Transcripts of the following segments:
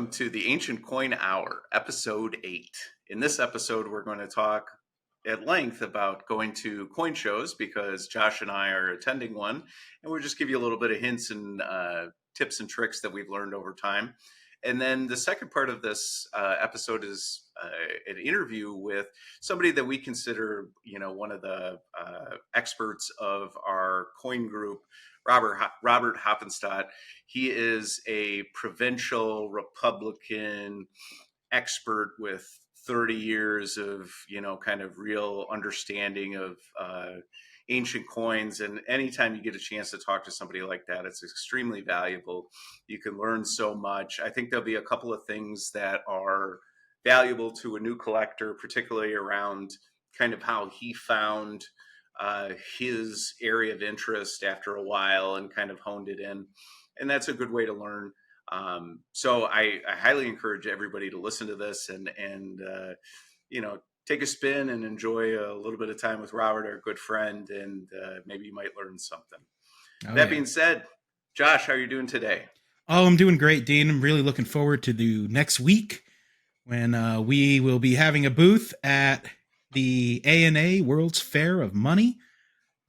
welcome to the Ancient Coin Hour, episode 8. In this episode, we're going to talk at length about going to coin shows because Josh and I are attending one, and we'll just give you a little bit of hints and tips and tricks that we've learned over time. And then the second part of this episode is an interview with somebody that we consider, one of the experts of our coin group, Robert Hoppensteadt. He is a provincial Republican expert with 30 years of, kind of real understanding of ancient coins. And anytime you get a chance to talk to somebody like that, it's extremely valuable. You can learn so much. I think there'll be a couple of things that are valuable to a new collector, particularly around kind of how he found his area of interest after a while and kind of honed it in. And that's a good way to learn. So I highly encourage everybody to listen to this and take a spin and enjoy a little bit of time with Robert, our good friend, and maybe you might learn something. That being said, Josh, how are you doing today? Oh, I'm doing great, Dean. I'm really looking forward to the next week when we will be having a booth at the ANA World's Fair of Money.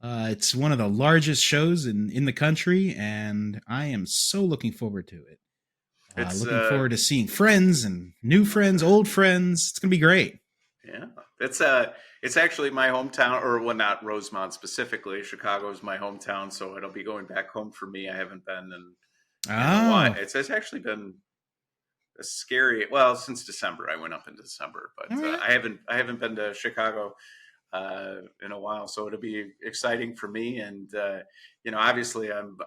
It's one of the largest shows in the country, and I am so looking forward to it. Looking forward to seeing friends and new friends, old friends. It's going to be great. Yeah, it's actually my hometown, or well, not Rosemont specifically. Chicago is my hometown, so it'll be going back home for me. I haven't been in a while. It's actually been a scary. Well, since December, I went up in December, but I haven't been to Chicago in a while, so it'll be exciting for me. And obviously, I'm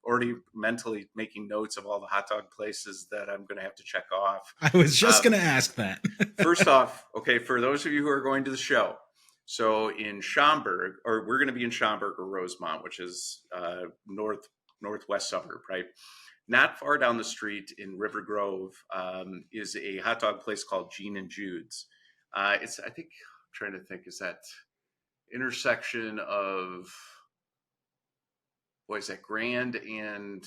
already mentally making notes of all the hot dog places that I'm going to have to check off. I was just going to ask that. First off, okay, for those of you who are going to the show, so in Schaumburg, or we're going to be in Schaumburg or Rosemont, which is northwest suburb, right? Not far down the street in River Grove is a hot dog place called Gene and Jude's. Trying to think, is that intersection of, is that Grand and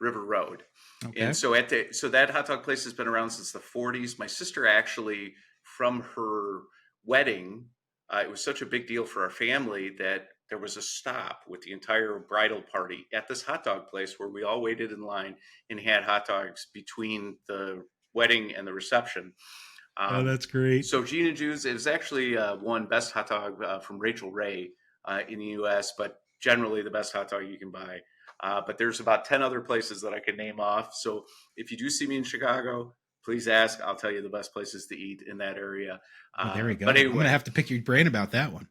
River Road? Okay. And so that hot dog place has been around since the 40s. My sister actually, from her wedding, it was such a big deal for our family that there was a stop with the entire bridal party at this hot dog place where we all waited in line and had hot dogs between the wedding and the reception. That's great. So Gene and Jude's is actually won Best Hot Dog from Rachel Ray in the U.S., but generally the best hot dog you can buy. But there's about 10 other places that I could name off. So if you do see me in Chicago, please ask. I'll tell you the best places to eat in that area. There we go. But anyway, I'm going to have to pick your brain about that one.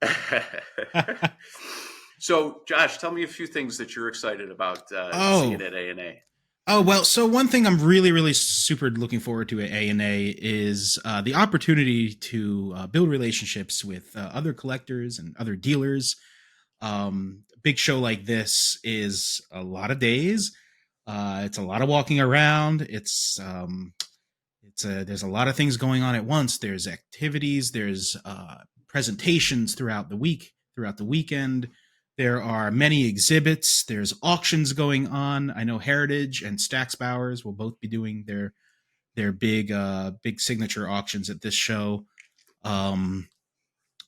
So, Josh, tell me a few things that you're excited about seeing at ANA. Oh, well, so one thing I'm really, really super looking forward to at ANA is the opportunity to build relationships with other collectors and other dealers. A big show like this is a lot of days. It's a lot of walking around. There's a lot of things going on at once. There's activities, there's presentations throughout the weekend. There are many exhibits. There's auctions going on. I know Heritage and Stax Bowers will both be doing their big signature auctions at this show.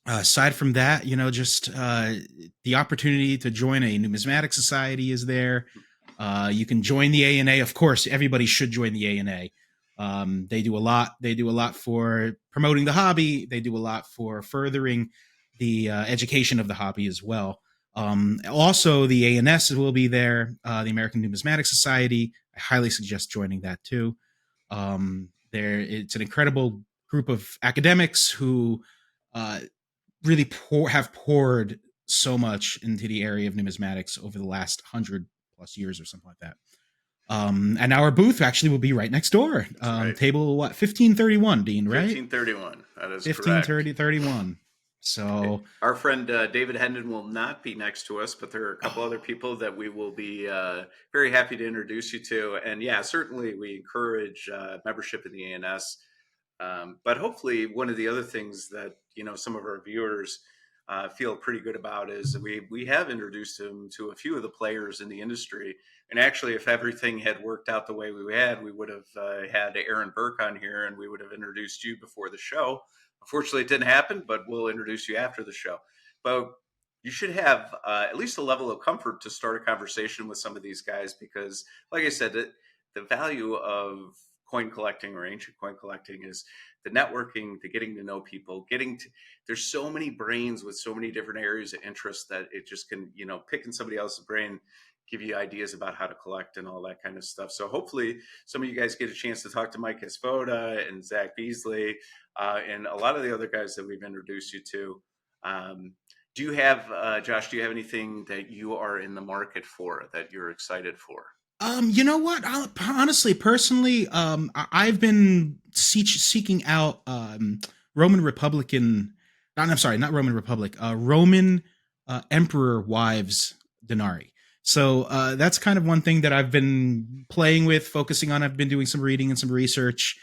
Aside from that, just the opportunity to join a numismatic society is there. You can join the ANA. Of course, everybody should join the ANA. They do a lot. They do a lot for promoting the hobby. They do a lot for furthering the education of the hobby as well. Also, the ANS will be there, the American Numismatic Society. I highly suggest joining that too. It's an incredible group of academics who really have poured so much into the area of numismatics over the last 100+ years or something like that. And our booth actually will be right next door. Right. Table 1531, Dean, right? 1531. That is 1531. So our friend David Hendon will not be next to us, but there are a couple other people that we will be very happy to introduce you to. And yeah, certainly we encourage membership in the ANS. But hopefully one of the other things that, some of our viewers feel pretty good about is we have introduced him to a few of the players in the industry. And actually, if everything had worked out the way we had, we would have had Aaron Burke on here, and we would have introduced you before the show. Unfortunately, it didn't happen, but we'll introduce you after the show. But you should have at least a level of comfort to start a conversation with some of these guys because, like I said, the value of coin collecting or ancient coin collecting is the networking, the getting to know people, there's so many brains with so many different areas of interest that it just can, picking somebody else's brain, give you ideas about how to collect and all that kind of stuff. So hopefully some of you guys get a chance to talk to Mike Esfoda and Zach Beasley and a lot of the other guys that we've introduced you to. Do you have, Josh, do you have anything that you are in the market for that you're excited for? You know what? Honestly, personally, I've been seeking out Roman Republican. I'm sorry, not Roman Republic. Roman Emperor wives denarii. So that's kind of one thing that I've been playing with, focusing on. I've been doing some reading and some research.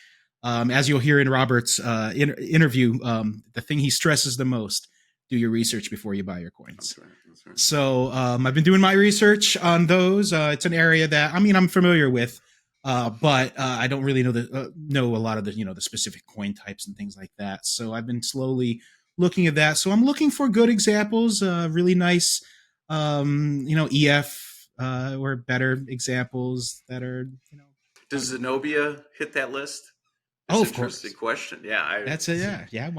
As you'll hear in Robert's interview, the thing he stresses the most: do your research before you buy your coins. That's right. So I've been doing my research on those. It's an area that I'm familiar with, but I don't really know a lot of the the specific coin types and things like that. So I've been slowly looking at that. So I'm looking for good examples, really nice, EF or better examples that are Does Zenobia hit that list? That's of course. Interesting question. Yeah, that's it. Yeah.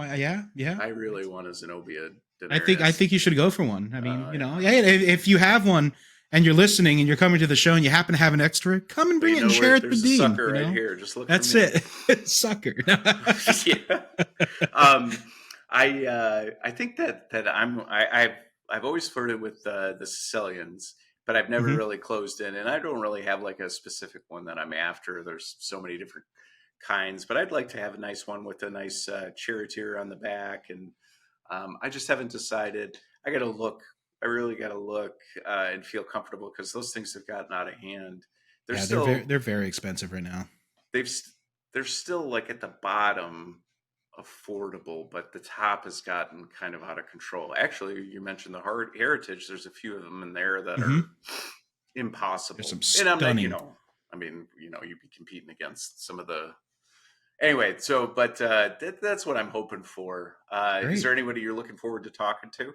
I really want a Zenobia denarius. I think you should go for one. I mean, if you have one and you're listening and you're coming to the show and you happen to have an extra, come and bring it and share it with the dean. Sucker right here. Just look. That's it. Sucker. Yeah. I think that I've always flirted with the Sicilians, but I've never really closed in, and I don't really have like a specific one that I'm after. There's so many different kinds, but I'd like to have a nice one with a nice charioteer on the back, and I just haven't decided. I really got to look and feel comfortable because those things have gotten out of hand. They're very expensive right now. They're still like at the bottom affordable, but the top has gotten kind of out of control. Actually, you mentioned the heritage. There's a few of them in there that are impossible. There's some stunning. And you'd be competing against some of the. Anyway, so but that's what I'm hoping for. Is there anybody you're looking forward to talking to?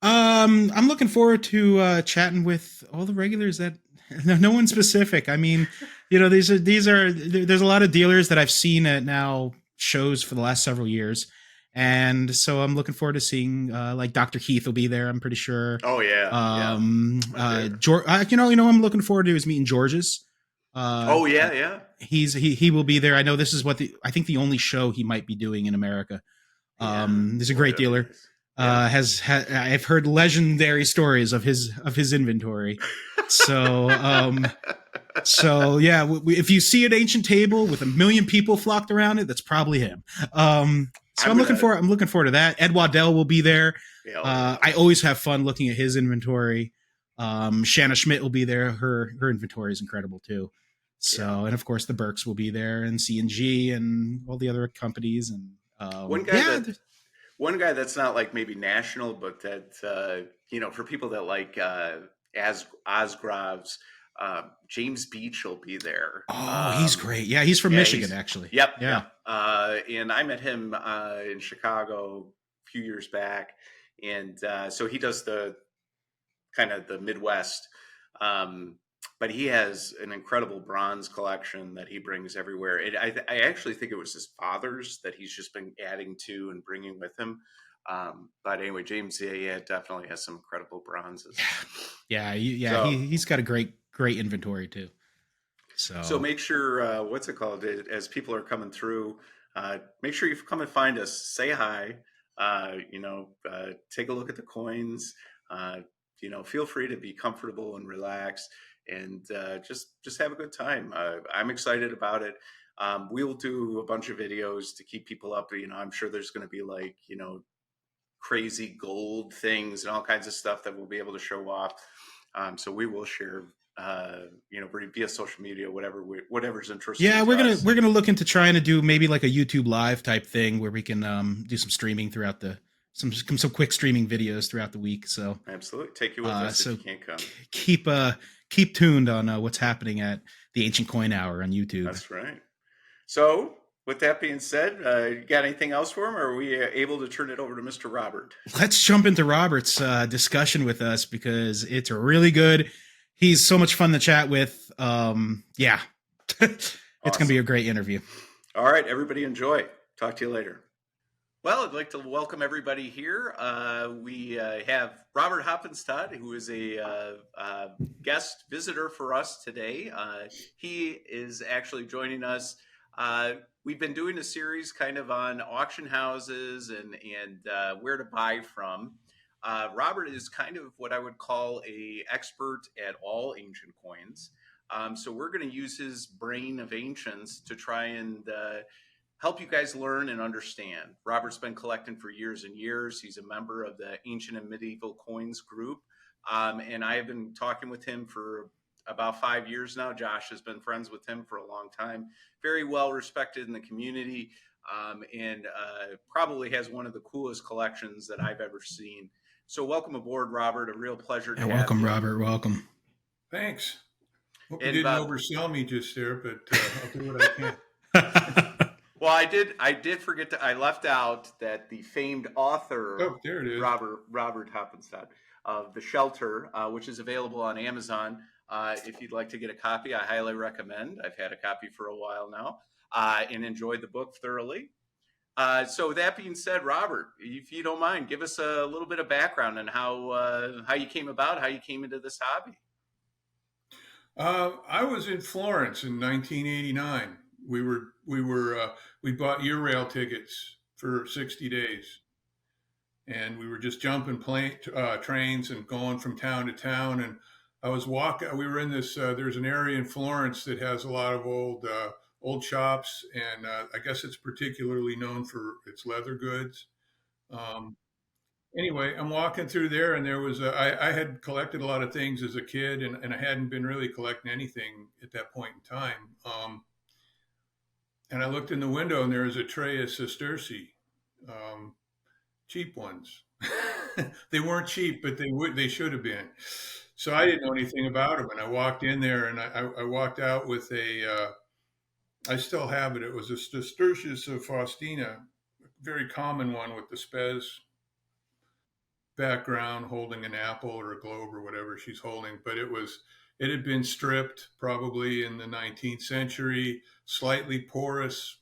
I'm looking forward to chatting with all the regulars that no one specific. I mean, there's a lot of dealers that I've seen at now shows for the last several years. And so I'm looking forward to seeing like Dr. Keith will be there. I'm pretty sure. Oh yeah. George, I'm looking forward to is meeting George's. Yeah. He will be there. I know this is I think the only show he might be doing in America. He's a great dealer. I've heard legendary stories of his inventory. So if you see an ancient table with 1 million people flocked around it, that's probably him. So I'm looking forward to that. Ed Waddell will be there. I always have fun looking at his inventory. Shanna Schmidt will be there. Her inventory is incredible too. So, and of course the Burks will be there, and C&G and all the other companies. And one guy that's not like maybe national, but that for people that like Osgroves, James Beach will be there. He's great. Yeah, he's from Michigan, actually. Yep. Yeah. And I met him in Chicago a few years back, and so he does the kind of the Midwest. But he has an incredible bronze collection that he brings everywhere. I actually think it was his father's that he's just been adding to and bringing with him. But anyway, James, definitely has some incredible bronzes. Yeah. So, he's got a great inventory too. So make sure, what's it called? As people are coming through, make sure you come and find us. Say hi. Take a look at the coins. Feel free to be comfortable and relaxed. And just have a good time. I'm excited about it. We'll do a bunch of videos to keep people up. I'm sure there's going to be like, crazy gold things and all kinds of stuff that we'll be able to show off. So we will share, via social media, whatever's interesting. Yeah, we're gonna look into trying to do maybe like a YouTube live type thing where we can do some streaming throughout the some quick streaming videos throughout the week. So Absolutely. Take you with us if so you can't come. keep keep tuned on what's happening at the Ancient Coin Hour on YouTube. That's right. So, with that being said, you got anything else for him, or are we able to turn it over to Mr. Robert? Let's jump into Robert's discussion with us because it's really good. He's so much fun to chat with. Yeah, it's Awesome. going to be a great interview. All right, everybody enjoy. Talk to you later. Well, I'd like to welcome everybody here. We have Robert Hoppensteadt, who is a guest visitor for us today. He is actually joining us. We've been doing a series kind of on auction houses and where to buy from. Robert is kind of what I would call a expert at all ancient coins. So we're going to use his brain of ancients to try and help you guys learn and understand. Robert's been collecting for years and years. He's a member of the Ancient and Medieval Coins group. And I have been talking with him for about 5 years now. Josh has been friends with him for a long time. Very well respected in the community, and probably has one of the coolest collections that I've ever seen. So welcome aboard, Robert. A real pleasure to have welcome, you. Robert. Welcome. Thanks. Hope you didn't oversell me just there, but I'll do what I can. Well, I did forget to. I left out that the famed author, there it is, Robert Hoppensteadt of The Shelter, which is available on Amazon. If you'd like to get a copy, I highly recommend. I've had a copy for a while now and enjoyed the book thoroughly. So that being said, Robert, if you don't mind, give us a little bit of background on how you came about, how you came into this hobby. I was in Florence in 1989. We bought Eurail tickets for 60 days, and we were just jumping trains and going from town to town. And I was walking. We were in this. There's an area in Florence that has a lot of old shops, and I guess it's particularly known for its leather goods. Anyway, I'm walking through there, and there was I had collected a lot of things as a kid, and I hadn't been really collecting anything at that point in time. And I looked in the window, and there was a tray of sestertius, cheap ones. They weren't cheap, but they should have been. So I didn't know anything about them, and I walked in there, and I walked out with I still have it. It was a sestertius of Faustina, a very common one with the spez background, holding an apple or a globe or whatever she's holding, but it had been stripped probably in the 19th century, slightly porous,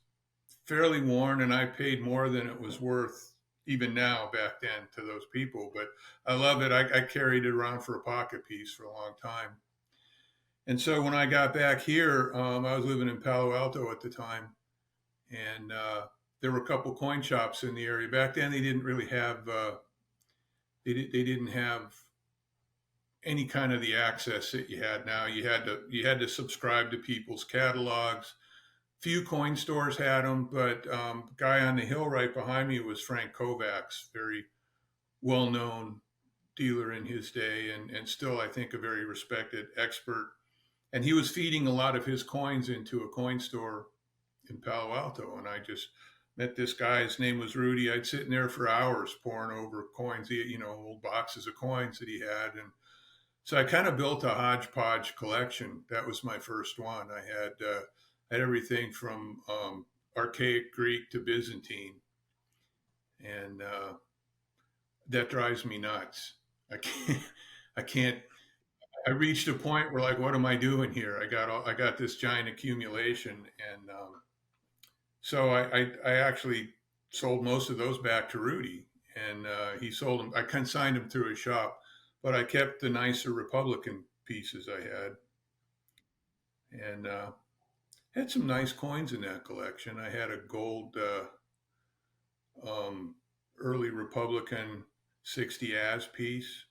fairly worn, and I paid more than it was worth even now back then to those people. But I love it. I carried it around for a pocket piece for a long time. And so when I got back here, I was living in Palo Alto at the time, and there were a couple coin shops in the area. Back then, they didn't really have they didn't have any kind of the access that you had now. You had to subscribe to people's catalogs. Few coin stores had them, but the guy on the hill right behind me was Frank Kovacs, very well-known dealer in his day, and still, I think, a very respected expert. And he was feeding a lot of his coins into a coin store in Palo Alto, and I just met this guy. His name was Rudy. I'd sit in there for hours pouring over coins, old boxes of coins that he had. And so I kind of built a hodgepodge collection. That was my first one. I had everything from archaic Greek to Byzantine. And that drives me nuts. I reached a point where, like, what am I doing here? I got this giant accumulation, and so I actually sold most of those back to Rudy, and he sold them. I consigned them through his shop, but I kept the nicer Republican pieces I had, and had some nice coins in that collection. I had a gold early Republican 60 as piece.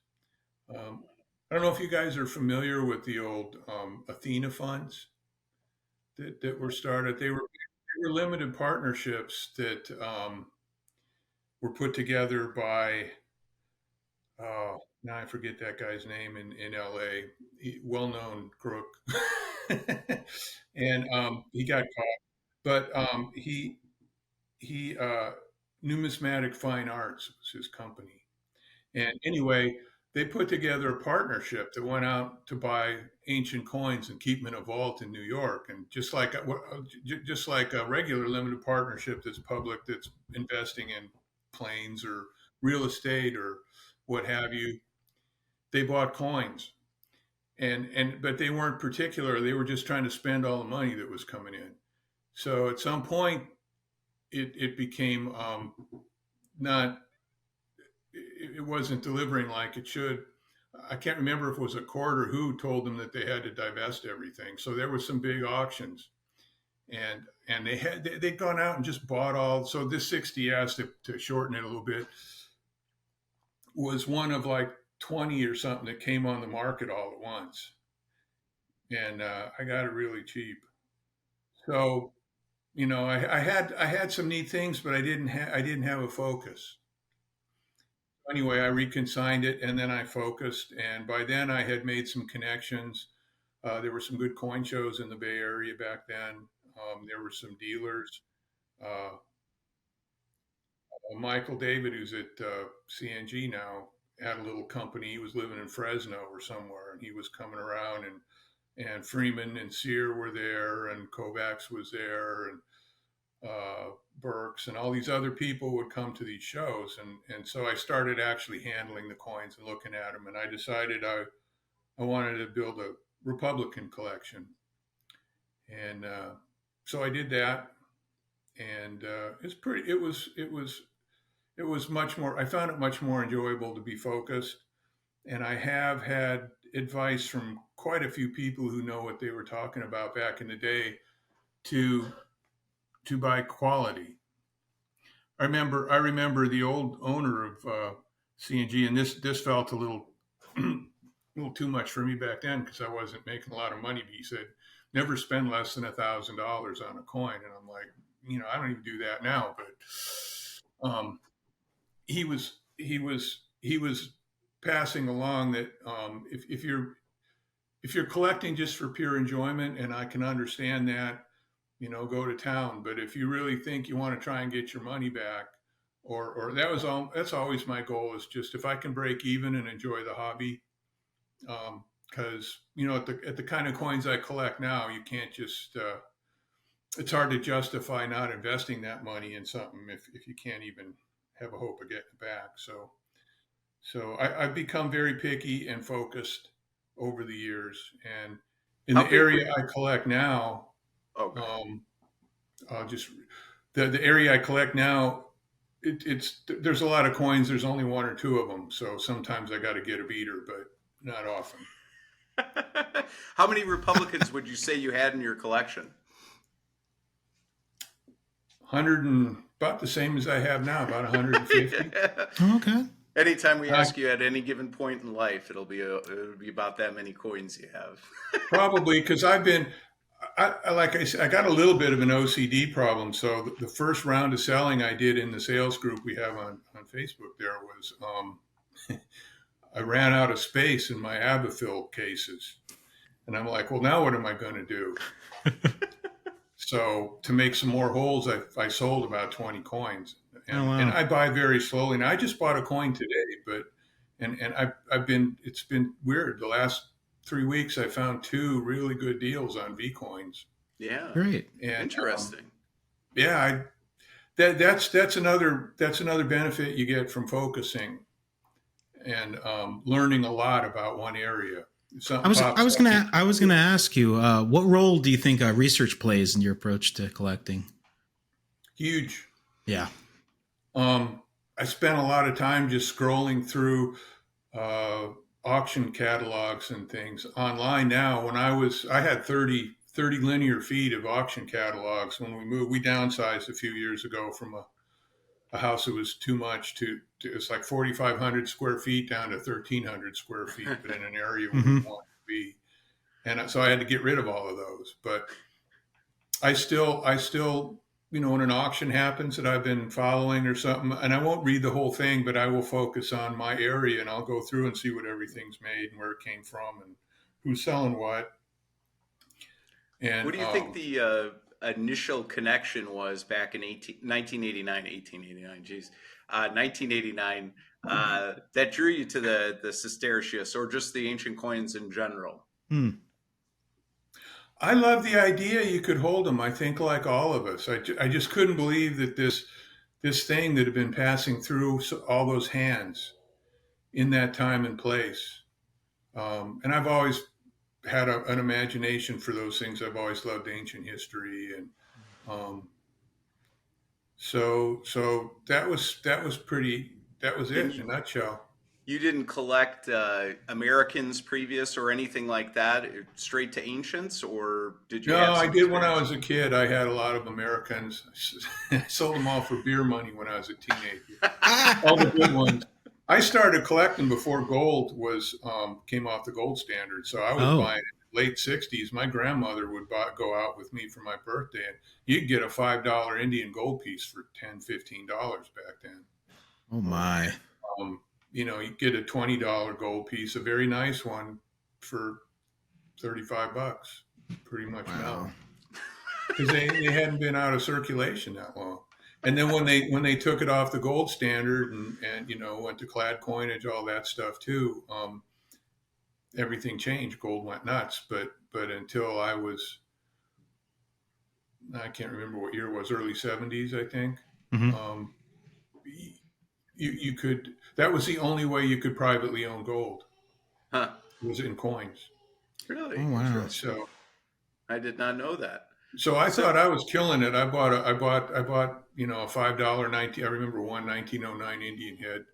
I don't know if you guys are familiar with the old Athena funds that were started. They were limited partnerships that were put together by, now I forget that guy's name in LA, well-known crook. And he got caught, but he Numismatic Fine Arts was his company. And anyway, they put together a partnership that went out to buy ancient coins and keep them in a vault in New York. And just like a regular limited partnership that's public, that's investing in planes or real estate or what have you, they bought coins. And but they weren't particular. They were just trying to spend all the money that was coming in. So at some point, it became not it wasn't delivering like it should. I can't remember if it was a court or who told them that they had to divest everything. So there were some big auctions, and they'd gone out and just bought all. So this 60S, to shorten it a little bit, was one of like 20 or something that came on the market all at once, and I got it really cheap. So I had some neat things, but I didn't have a focus. Anyway, I reconsigned it and then I focused. And by then I had made some connections. There were some good coin shows in the Bay Area back then. There were some dealers. Uh, Michael David, who's at CNG now, had a little company. He was living in Fresno or somewhere, and he was coming around, and Freeman and Sear were there, and Kovacs was there, and Burks and all these other people would come to these shows. And so I started actually handling the coins and looking at them. And I decided I wanted to build a Republican collection. And so I did that. And it was much more, I found it much more enjoyable to be focused. And I have had advice from quite a few people who know what they were talking about back in the day to buy quality. I remember the old owner of CNG, and this felt a little little too much for me back then because I wasn't making a lot of money. But he said, never spend less than $1,000 on a coin, and I'm like, I don't even do that now. But he was passing along that if you're collecting just for pure enjoyment, and I can understand that, go to town. But if you really think you want to try and get your money back, or that's always my goal, is just if I can break even and enjoy the hobby. Because at the kind of coins I collect now, you can't just it's hard to justify not investing that money in something if you can't even have a hope of getting it back. So I've become very picky and focused over the years, and in How the big area I collect now. Okay. Just the area I collect now, there's a lot of coins. There's only one or two of them, so sometimes I got to get a beater, but not often. How many Republicans would you say you had in your collection? 100 and about the same as I have now, about 150. Okay. Anytime we ask you at any given point in life, it'll be about that many coins you have. Probably because like I said, I got a little bit of an OCD problem. So the first round of selling I did in the sales group we have on Facebook there was I ran out of space in my Abathil cases. And I'm like, well, now what am I going to do? So to make some more holes, I sold about 20 coins. And I buy very slowly. And I just bought a coin today, but it's been weird. The last 3 weeks, I found 2 really good deals on V coins. Yeah, great, and interesting. That's another benefit you get from focusing and learning a lot about one area. I was gonna ask you, what role do you think research plays in your approach to collecting? Huge. Yeah. I spent a lot of time just scrolling through auction catalogs and things online. Now, I had 30 linear feet of auction catalogs when we moved. We downsized a few years ago from a house that was too much to it's like 4,500 square feet down to 1,300 square feet, but in an area we didn't want to be. And so I had to get rid of all of those. But I still, when an auction happens that I've been following or something, and I won't read the whole thing, but I will focus on my area and I'll go through and see what everything's made and where it came from and who's selling what. And what do you think initial connection was back in 1989, 1889, geez, 1989, that drew you to the sestertius or just the ancient coins in general? Hmm. I love the idea you could hold them. I think like all of us, I just couldn't believe that this thing that had been passing through all those hands in that time and place. And I've always had an imagination for those things. I've always loved ancient history, and um, so that was pretty. That was And it in a nutshell. you didn't collect Americans previous or anything like that, straight to ancients, or did you No, have I some did when I experience? was a kid. I had a lot of Americans. I sold them all for beer money when I was a teenager. All the good ones. I started collecting before gold was came off the gold standard. So I was Oh. buying in the late '60s. My grandmother would go out with me for my birthday, and you'd get a $5 Indian gold piece for $10, $15 back then. Oh Oh, my. Um, you get a $20 gold piece, a very nice one, for $35, pretty much Wow. now, because they hadn't been out of circulation that long. And then when they took it off the gold standard and went to clad coinage, all that stuff too, everything changed. Gold went nuts. But until I can't remember what year it was, early '70s, I think. Hmm. Um, you could that was the only way you could privately own gold, huh. was in coins. Really Oh wow. interesting. So I did not know that. so I So, thought I was killing it. I bought a $5 19. I remember one 1909 Indian head,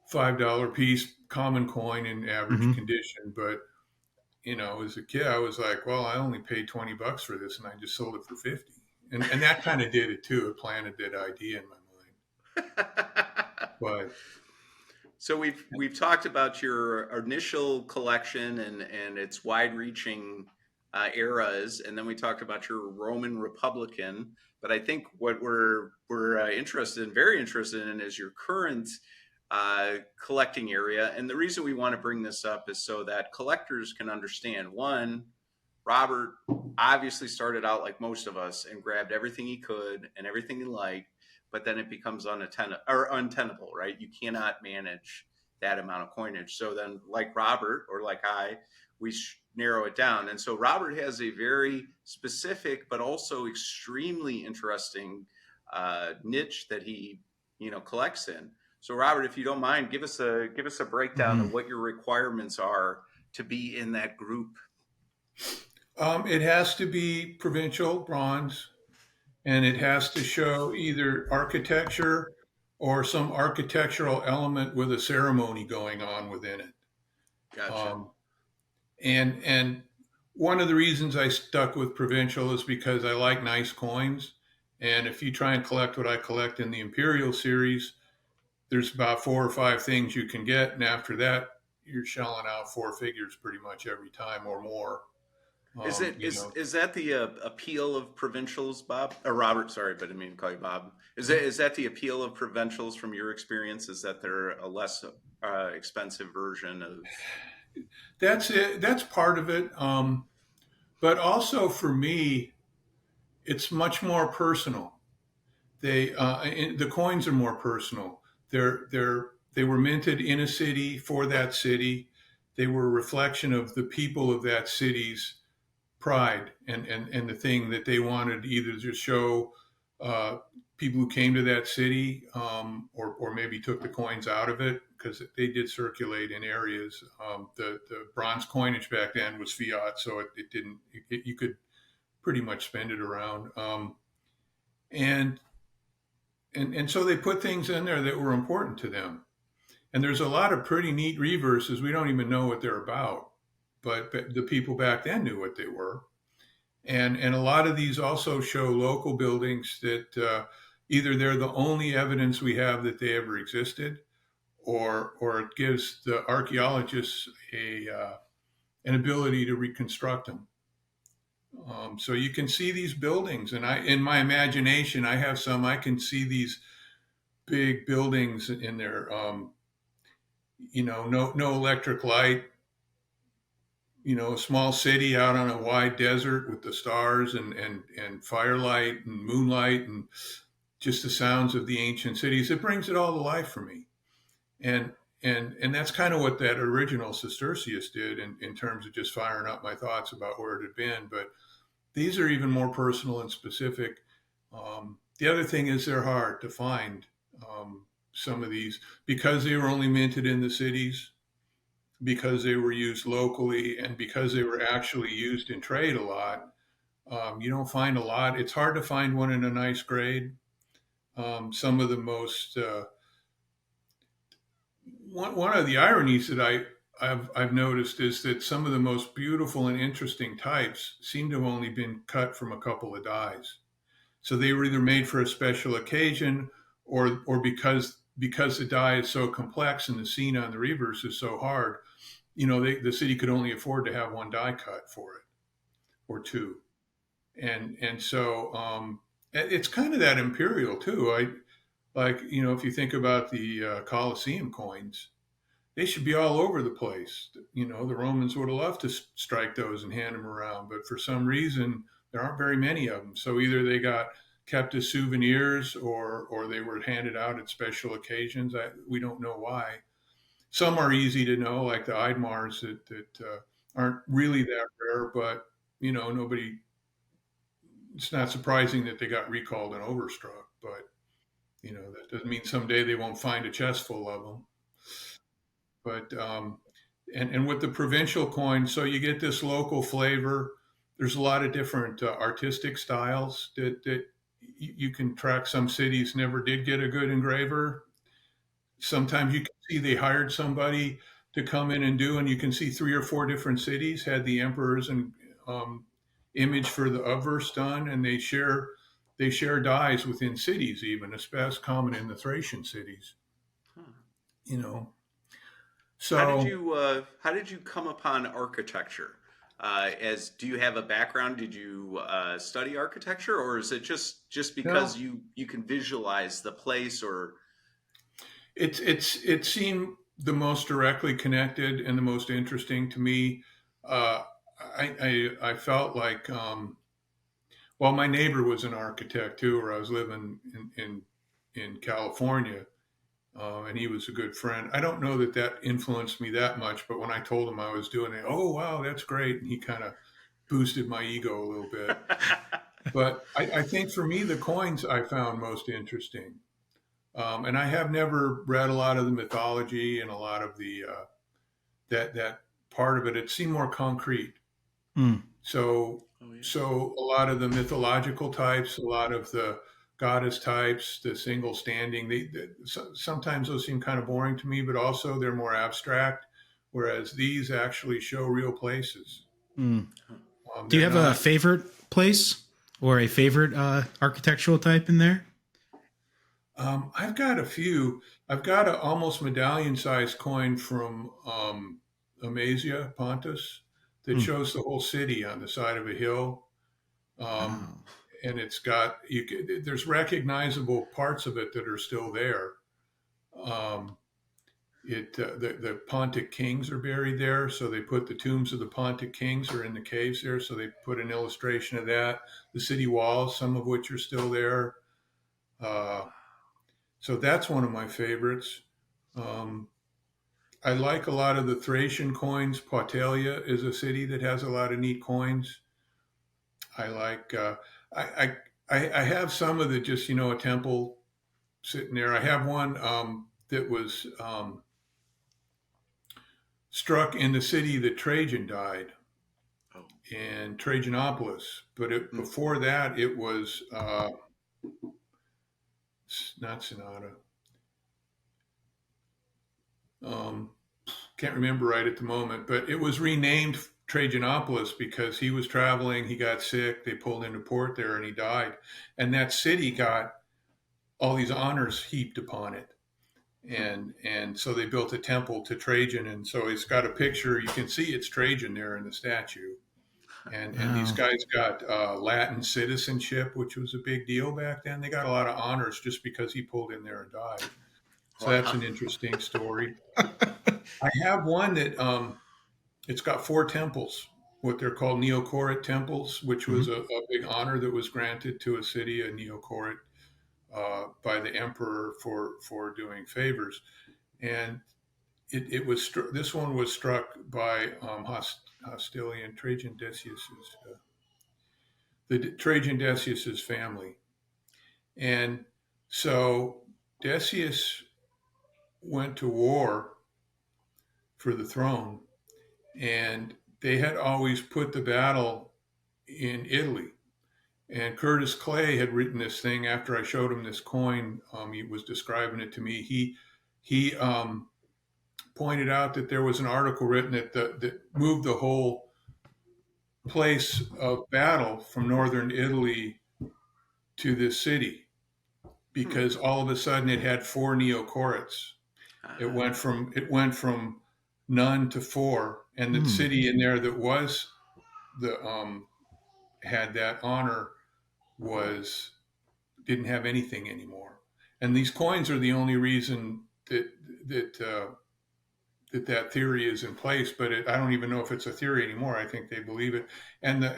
$5 piece, common coin in average Hmm. condition. But as a kid, I was like, well, I only paid $20 for this, and I just sold it for 50. And that kind of did it too. It planted that idea in my mind. But so we've talked about your initial collection and its wide-reaching eras, and then we talked about your Roman Republican. But I think what we're interested in, very interested in, is your current collecting area. And the reason we want to bring this up is so that collectors can understand. One, Robert obviously started out like most of us and grabbed everything he could and everything he liked, but then it becomes untenable, right? You cannot manage that amount of coinage. So then, like Robert or like we narrow it down. And so Robert has a very specific but also extremely interesting niche that he collects in. So Robert, if you don't mind, give us a breakdown Hmm. of what your requirements are to be in that group. it has to be provincial bronze, and it has to show either architecture or some architectural element with a ceremony going on within it. Gotcha. Um, and one of the reasons I stuck with provincial is because I like nice coins. And if you try and collect what I collect in the Imperial series, there's about 4 or 5 things you can get, and after that, you're shelling out 4 figures pretty much every time or more. Is Um, it you is know, is that the appeal of provincials, Bob or Robert? Sorry, but I didn't mean to call you Bob. Is that the appeal of provincials from your experience? Is that they're a less expensive version of? that's it. That's part of it. But also for me, it's much more personal. The coins are more personal. They were minted in a city for that city. They were a reflection of the people of that city's pride and the thing that they wanted either to show uh, people who came to that city, or maybe took the coins out of it because they did circulate in areas. The bronze coinage back then was fiat, so it didn't. You could pretty much spend it around. And and so they put things in there that were important to them. And there's a lot of pretty neat reverses. We don't even know what they're about, but the people back then knew what they were. And a lot of these also show local buildings that either they're the only evidence we have that they ever existed, or it gives the archaeologists an ability to reconstruct them. So you can see these buildings, and in my imagination, I have some. I can see these big buildings in there. No electric light, a small city out on a wide desert with the stars and firelight and moonlight and just the sounds of the ancient cities. It brings it all to life for me. And and that's kind of what that original sestertius did in terms of just firing up my thoughts about where it had been. But these are even more personal and specific. The other thing is they're hard to find. Some of these, because they were only minted in the cities, because they were used locally, and because they were actually used in trade a lot. You don't find a lot. It's hard to find one in a nice grade. Some of the most one of the ironies that I've noticed is that some of the most beautiful and interesting types seem to have only been cut from a couple of dies. So they were either made for a special occasion, or because the die is so complex and the scene on the reverse is so hard, the city could only afford to have one die cut for it, or two. And so it's kind of that imperial too. If you think about the Colosseum coins, they should be all over the place. The Romans would have loved to strike those and hand them around, but for some reason there aren't very many of them. So either they got kept as souvenirs, or they were handed out at special occasions. We don't know why. Some are easy to know, like the Eidmars that aren't really that rare, but nobody. It's not surprising that they got recalled and overstruck, but that doesn't mean someday they won't find a chest full of them. But and with the provincial coin, so you get this local flavor. There's a lot of different artistic styles that you can track. Some cities never did get a good engraver. Sometimes you can see they hired somebody to come in and do, and you can see 3 or 4 different cities had the emperors and image for the obverse done, and they share dies within cities, even, especially common in the Thracian cities. Huh. You know, How did so you come upon architecture? As Do you have a background? Did you study architecture, or is it just because no, you can visualize the place? Or it seemed the most directly connected and the most interesting to me. Uh, I felt like well, my neighbor was an architect too, where I was living in California, and he was a good friend. I don't know that influenced me that much, but when I told him I was doing it, oh wow, that's great, and he kind of boosted my ego a little bit. But I think for me, the coins I found most interesting, and I have never read a lot of the mythology and a lot of the that part of it. It seemed more concrete. Mm. So, Oh yeah. so a lot of the mythological types, a lot of the goddess types, the single standing, sometimes those seem kind of boring to me, but also they're more abstract, whereas these actually show real places. Mm. Do you They're have a not. favorite place or a favorite architectural type in there? I've got a few. I've got an almost medallion-sized coin from Amasia, Pontus, that Mm. shows the whole city on the side of a hill. Um, Oh. and it's got there's recognizable parts of it that are still there. Um, the Pontic kings are buried there, so they put the tombs of the Pontic kings are in the caves there. So they put an illustration of that. The city walls, some of which are still there. Uh, so that's one of my favorites. Um, I like a lot of the Thracian coins. Poitalia is a city that has a lot of neat coins. I like. I, I have some of the just a temple sitting there. I have one that was struck in the city that Trajan died, Oh. in Trajanopolis. But Mm. before that, it was not Sonata. Um, can't remember right at the moment, but it was renamed Trajanopolis because he was traveling, he got sick, they pulled into port there, and he died. And that city got all these honors heaped upon it. And so they built a temple to Trajan, and so it's got a picture. You can see it's Trajan there in the statue, and these Wow. guys got Latin citizenship, which was a big deal back then. They got a lot of honors just because he pulled in there and died. So that's Wow. an interesting story. I have one that it's got 4 temples, what they're called neocorit temples, which was Hmm. a big honor that was granted to a city, a neocorit, by the emperor for doing favors. And it was this one was struck by Hostilian Trajan Decius's the Trajan Decius's family, and so Decius went to war for the throne, and they had always put the battle in Italy. And Curtis Clay had written this thing after I showed him this coin. He was describing it to me. He pointed out that there was an article written that moved the whole place of battle from northern Italy to this city Hmm. because all of a sudden it had 4 neocorets. Ah. It went from none to 4, and the Hmm. city in there that was the had that honor was didn't have anything anymore. And these coins are the only reason that that theory is in place. But I don't even know if it's a theory anymore. I think they believe it. And the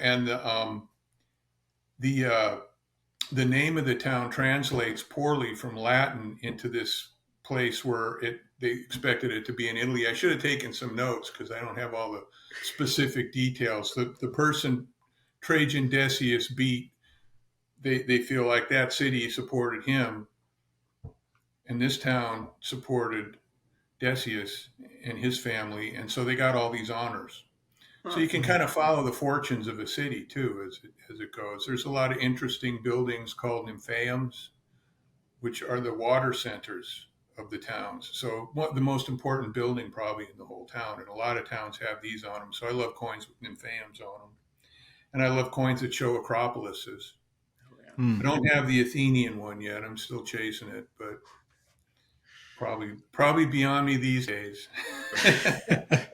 the name of the town translates poorly from Latin into this place where they expected it to be in Italy. I should have taken some notes because I don't have all the specific details. The person Trajan Decius beat, they feel like that city supported him, and this town supported Decius and his family, and so they got all these honors. So Huh. you can kind of follow the fortunes of a city too as it goes. There's a lot of interesting buildings called nymphaeums, which are the water centers of the towns. So the most important building probably in the whole town, and a lot of towns have these on them. So I love coins with nymphaeums on them, and I love coins that show acropolises. Oh, Hmm. I don't have the Athenian one yet. I'm still chasing it, but probably beyond me these days. yeah.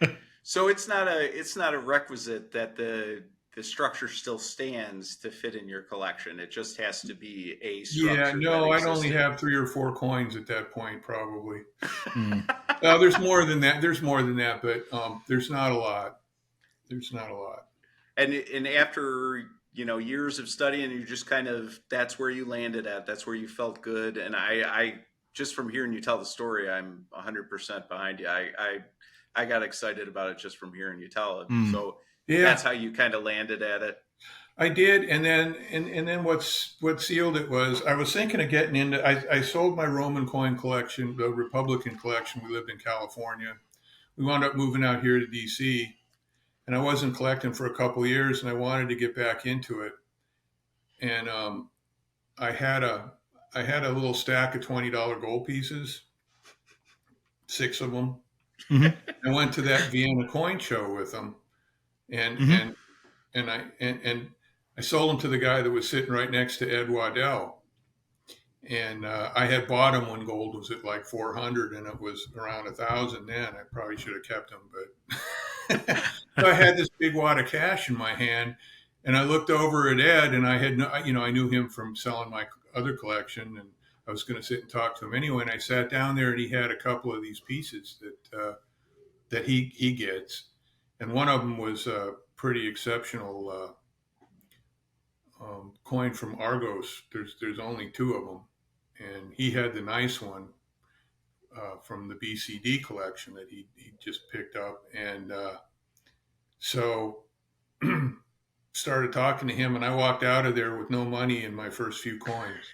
So it's not a requisite that the structure still stands to fit in your collection. It just has to be a Yeah, structure that no, I'd only existed. have 3 or 4 coins at that point, probably. Hmm. There's more than that. There's more than that, but there's not a lot. There's not a lot. And after years of studying, you just kind of that's where you landed at. That's where you felt good. And I just from hearing you tell the story, I'm 100% behind you. I got excited about it just from hearing you tell it. Hmm. So that's Yeah, how you kind of landed at it. I did, and then what sealed it was I was thinking of getting into. I sold my Roman coin collection, the Republican collection. We lived in California. We wound up moving out here to D.C. and I wasn't collecting for a couple of years, and I wanted to get back into it. And I had a I had a little stack of $20 gold pieces, 6 of them. Hmm. I went to that Vienna coin show with them, and Hmm. and and I sold them to the guy that was sitting right next to Ed Waddell. And I had bought them when gold was at like 400, and it was around 1,000 then. I probably should have kept them, but so I had this big wad of cash in my hand, and I looked over at Ed, and I had no, I knew him from selling my other collection, and I was going to sit and talk to him anyway. And I sat down there, and he had a couple of these pieces that he gets, and one of them was a pretty exceptional coin from Argos. There's only 2 of them, and he had the nice one from the BCD collection that he just picked up, and so started talking to him, and I walked out of there with no money in my first few coins.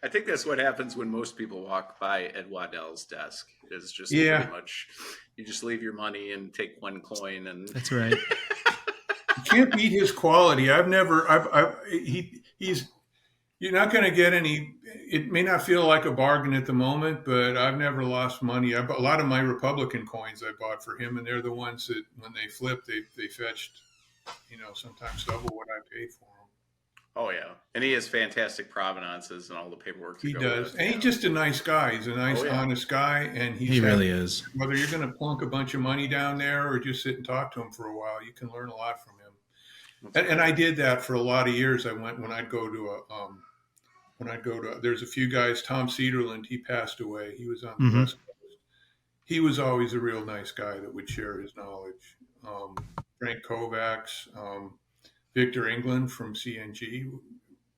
I think that's what happens when most people walk by Ed Waddell's desk. Is just pretty Yeah, much you just leave your money and take one coin and That's right. you can't beat his quality. I've never. He's. You're not going to get any. It may not feel like a bargain at the moment, but I've never lost money. A lot of my Republican coins I bought for him, and they're the ones that when they flip, they fetched, sometimes double what I paid for them. oh yeah, and he has fantastic provenances and all the paperwork to He go does, with. and he's just a nice guy. He's a Oh nice, yeah, honest guy, and He really is. whether you're going to plunk a bunch of money down there or just sit and talk to him for a while, you can learn a lot from him. that's And right. I did that for a lot of years. I went when I'd go to a when I'd go to. There's a few guys. Tom Cederland, he passed away. He was on the Hmm. West Coast, he was always a real nice guy that would share his knowledge. Frank Kovacs, Victor England from CNG,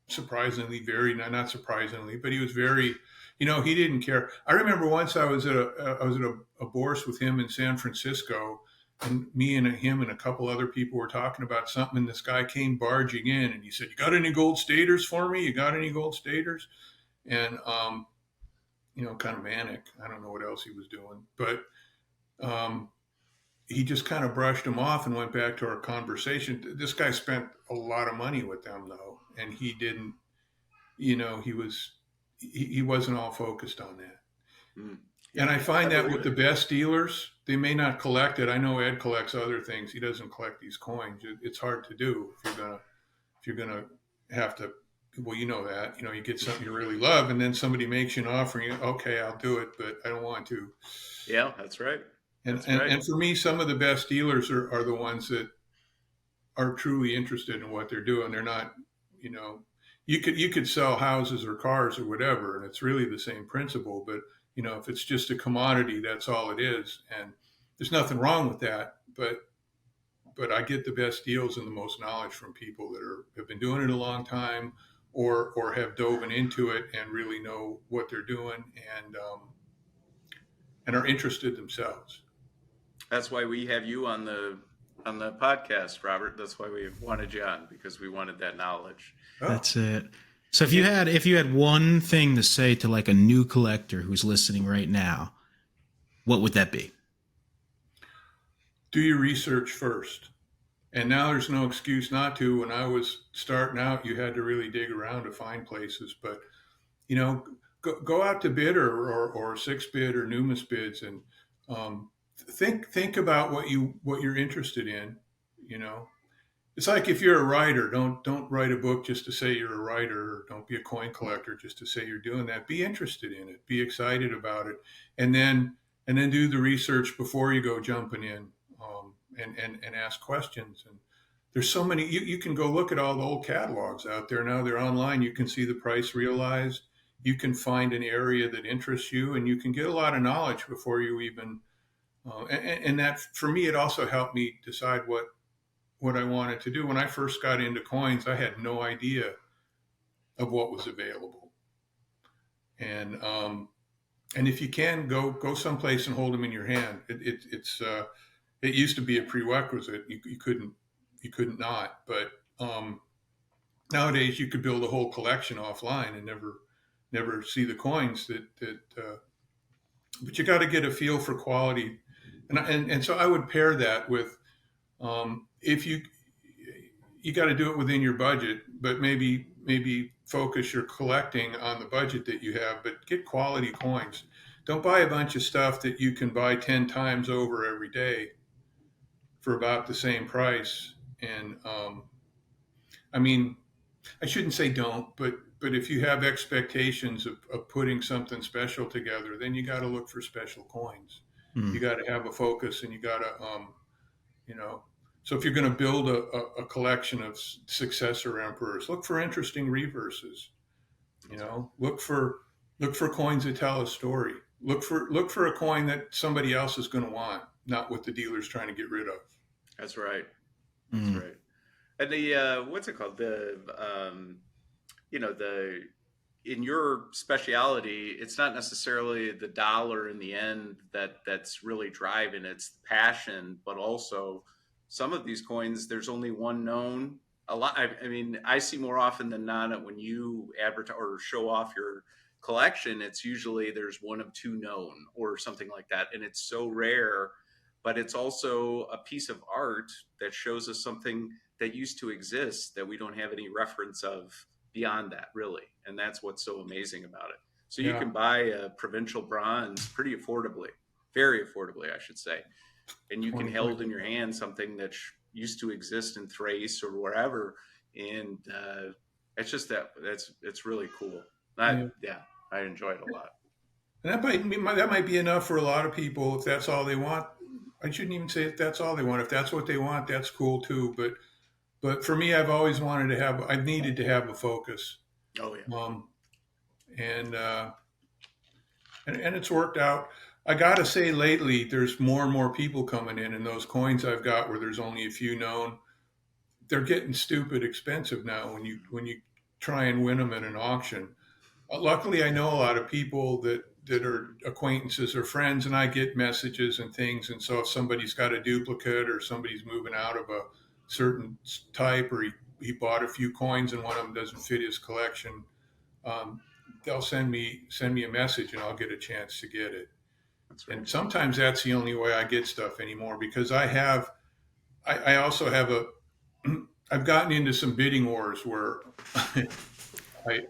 surprisingly very, not surprisingly, but he was very, he didn't care. I remember once I was at a bourse with him in San Francisco, and me and him and a couple other people were talking about something, and this guy came barging in, and he said, "You got any gold staters for me? You got any gold staters?" And kind of manic. I don't know what else he was doing, but um, he just kind of brushed him off and went back to our conversation. This guy spent a lot of money with them though, and he didn't. He wasn't all focused on that. Mm. And Yeah, I I find that believe with the it. best dealers, they may not collect it. I know Ed collects other things. He doesn't collect these coins. It's hard to do if you're gonna have to. Well, you know that. You get something you really love, and then somebody makes you an offer. And okay, I'll do it, but I don't want to. Yeah, that's right. And That's and, right. and for me, some of the best dealers are the ones that are truly interested in what they're doing. They're not, you know, you could sell houses or cars or whatever, and it's really the same principle. But if it's just a commodity, that's all it is, and there's nothing wrong with that. But I get the best deals and the most knowledge from people that have been doing it a long time, or have dove into it and really know what they're doing, and are interested themselves. That's why we have you on the podcast, Robert. That's why we wanted you on because we wanted that knowledge. Oh, That's it. So if you It, had one thing to say to like a new collector who's listening right now, what would that be? do your research first. And now there's no excuse not to. When I was starting out, you had to really dig around to find places. But you know, go out to bid or six bid or numis bids, and think about what you're interested in. You know, it's like if you're a writer, don't write a book just to say you're a writer, or don't be a coin collector just to say you're doing that. Be interested in it, be excited about it, and then do the research before you go jumping in, and ask questions. And there's so many. You can go look at all the old catalogs out there now. They're online. You can see the price realized. You can find an area that interests you, and you can get a lot of knowledge before you even. And that for me, it also helped me decide what I wanted to do. When I first got into coins, I had no idea of what was available. And if you can go someplace and hold them in your hand, it used to be a prerequisite. You couldn't not, but nowadays you could build a whole collection offline and never see the coins but you got to get a feel for quality, and so I would pair that with if you got to do it within your budget, but maybe focus your collecting on the budget that you have, but get quality coins. Don't buy a bunch of stuff that you can buy 10 times over every day for about the same price. And I mean, I shouldn't say don't, but if you have expectations of putting something special together, then you got to look for special coins. You Hmm. got to have a focus, and you got to you know. So if you're going to build a collection of successor emperors, look for interesting reverses. that's right. Look for coins that tell a story. Look for a coin that somebody else is going to want, not what the dealer's trying to get rid of. That's right. That's Hmm. right. And the what's it called? The in your speciality, it's not necessarily the dollar in the end that's really driving. It's the passion, but also some of these coins, there's only one known. A lot. I mean, I see more often than not when you advertise or show off your collection, it's usually there's one of two known or something like that, and it's so rare. But it's also a piece of art that shows us something that used to exist that we don't have any reference of beyond that, really. And that's what's so amazing about it. So you Yeah, can buy a provincial bronze pretty affordably, very affordably, I should say. And you can 20 hold in points. your hand something that used to exist in Thrace or wherever. And it's just it's really cool. Yeah. Yeah, I enjoy it a lot. And that might be enough for a lot of people if that's all they want. I shouldn't even say if that's all they want. If that's what they want, that's cool too. But for me, I've needed to have a focus, Oh, yeah. um, and, and it's worked out. I gotta say, lately there's more and more people coming in, and those coins I've got where there's only a few known, they're getting stupid expensive now when you try and win them at an auction. Luckily, I know a lot of people that are acquaintances or friends, and I get messages and things. And so if somebody's got a duplicate or somebody's moving out of a certain type, or he bought a few coins and one of them doesn't fit his collection, um, they'll send me a message and I'll get a chance to get it. That's right. And sometimes that's the only way I get stuff anymore, because I also have a I've gotten into some bidding wars where I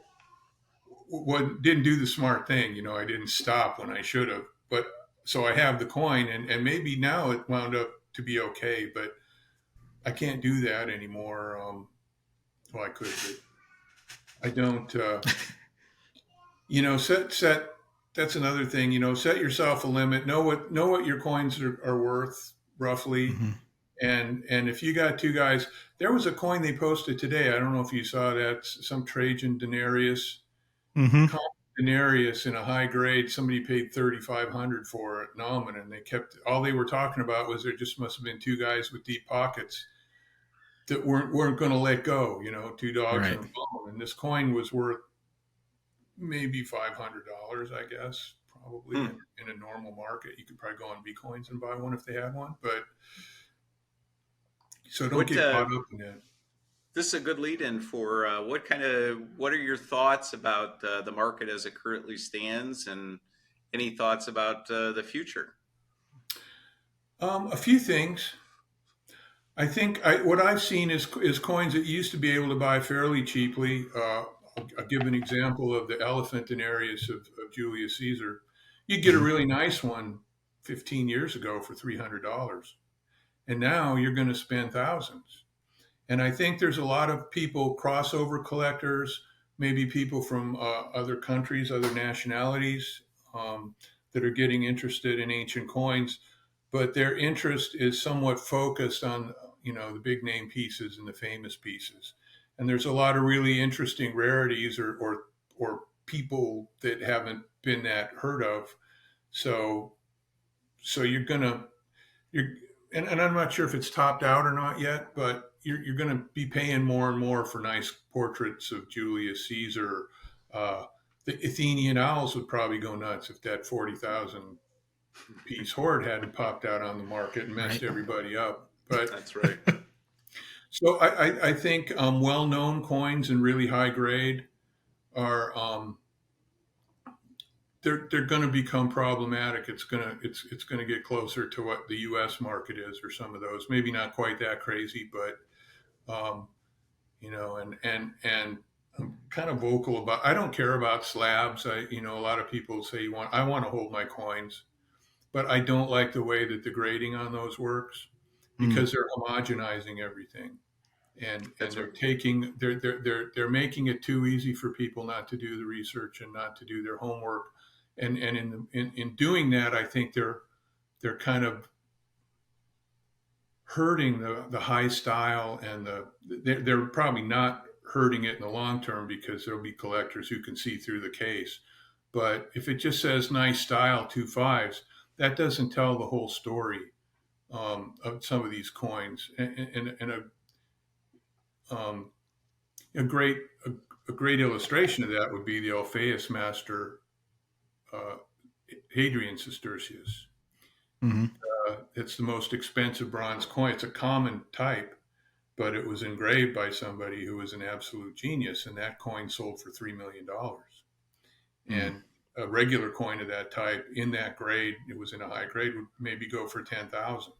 didn't do the smart thing. I didn't stop when I should have. But so I have the coin, and maybe now it wound up to be okay, but I can't do that anymore. Well, I could, but I don't. Set. That's another thing. Set yourself a limit. Know what your coins are worth roughly. Mm-hmm. And if you got two guys, there was a coin they posted today. I don't know if you saw that. Some Trajan denarius, Mm-hmm. common denarius in a high grade. Somebody paid 3,500 for it, nominal, and all they were talking about was there just must have been two guys with deep pockets that weren't going to let go. Two dogs and Right. a bone. And this coin was worth maybe $500, I guess, probably Hmm. in a normal market. You could probably go on B coins and buy one if they had one, but. So don't What get caught up in that. This is a good lead in for what are your thoughts about the market as it currently stands, and any thoughts about the future? A few things. I think what I've seen is coins that you used to be able to buy fairly cheaply. I'll give an example of the elephant denarius of Julius Caesar. You'd get a Mm-hmm. really nice one 15 years ago for $300, and now you're going to spend thousands. And I think there's a lot of people, crossover collectors, maybe people from other countries, other nationalities, um, that are getting interested in ancient coins, but their interest is somewhat focused on, the big name pieces and the famous pieces. And there's a lot of really interesting rarities or people that haven't been that heard of. So so you're and I'm not sure if it's topped out or not yet, but you're going to be paying more and more for nice portraits of Julius Caesar. Uh, the Athenian owls would probably go nuts if that 40,000 piece hoard hadn't popped out on the market and messed Right. everybody up. But That's right. so I think well known coins and really high grade are they're going to become problematic. It's going to get closer to what the U.S. market is, or some of those. Maybe not quite that crazy, but um, and I'm kind of vocal about. I don't care about slabs. A lot of people say I want to hold my coins, but I don't like the way that the grading on those works, Mm. because they're homogenizing everything. And That's they're right. taking they're making it too easy for people not to do the research and not to do their homework, and in doing that, I think they're kind of hurting the high style, and they're probably not hurting it in the long term, because there'll be collectors who can see through the case. But if it just says nice style 2 5s, that doesn't tell the whole story of some of these coins. And um, a great a, a great illustration of that would be the Alphaeus master, uh, Hadrian Sestertius. Mm-hmm. It's the most expensive bronze coin. It's a common type, but it was engraved by somebody who was an absolute genius, and that coin sold for $3 million. Mm. And a regular coin of that type in that grade, it was in a high grade, would maybe go for 10,000.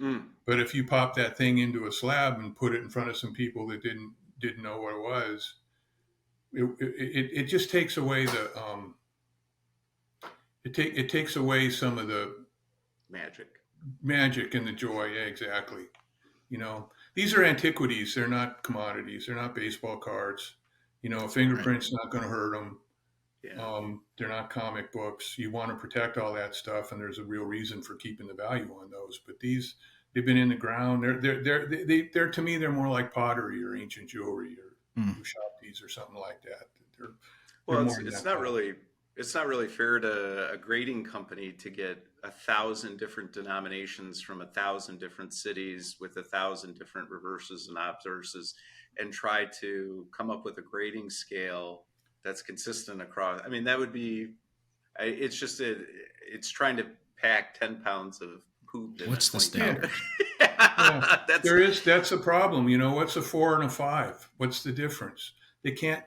Mm, But if you pop that thing into a slab and put it in front of some people that didn't know what it was, it just takes away it takes away some of the magic. magic and the joy. Yeah, exactly. These are antiquities. They're not commodities. They're not baseball cards. A Right. fingerprint's not going to hurt them. Yeah. They're not comic books. You want to protect all that stuff, and there's a real reason for keeping the value on those. But they've been in the ground. They're to me, they're more like pottery or ancient jewelry or Mm. ushabtis or something like that. They're Well, more it's in it's that not class. really it's not really fair to a grading company to get 1,000 different denominations from 1,000 different cities with 1,000 different reverses and obverses and try to come up with a grading scale that's consistent across. I mean, that would be, it's just, it's trying to pack 10 pounds of poop in a What's the 20 Yeah, standard? yeah. That's, That's a problem. You know, what's a 4 and a 5? What's the difference? They can't.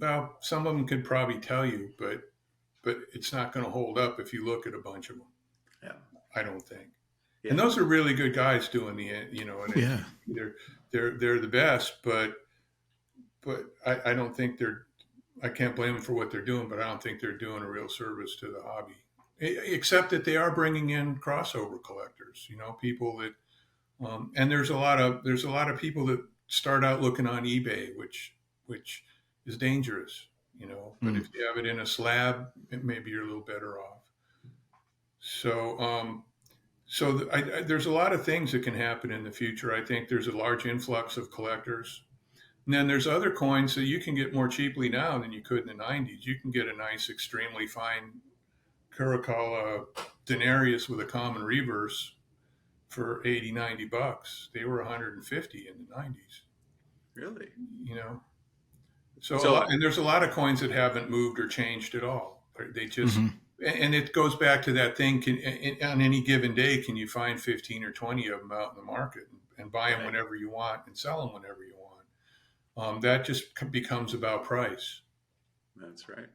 Well, some of them could probably tell you, but it's not going to hold up if you look at a bunch of them. yeah, I don't think. And yeah, those are really good guys doing you know, Oh, yeah. they're the best, but I don't think I can't blame them for what they're doing, but I don't think they're doing a real service to the hobby. Except that they are bringing in crossover collectors, you know, people that, and there's a lot of people that start out looking on eBay, which is dangerous, you know. But Mm. if you have it in a slab, maybe you're a little better off. So, there's a lot of things that can happen in the future. I think there's a large influx of collectors. And then there's other coins that you can get more cheaply now than you could in the 90s. You can get a nice, extremely fine Caracalla denarius with a common reverse for 80, $90. They were 150 in the 90s, really. you know. So a lot, So, and there's a lot of coins that haven't moved or changed at all. They just, Hmm. and it goes back to that thing. On any given day, can you find 15 or 20 of them out in the market and buy them right. whenever you want and sell them whenever you want? That just becomes about price. That's right.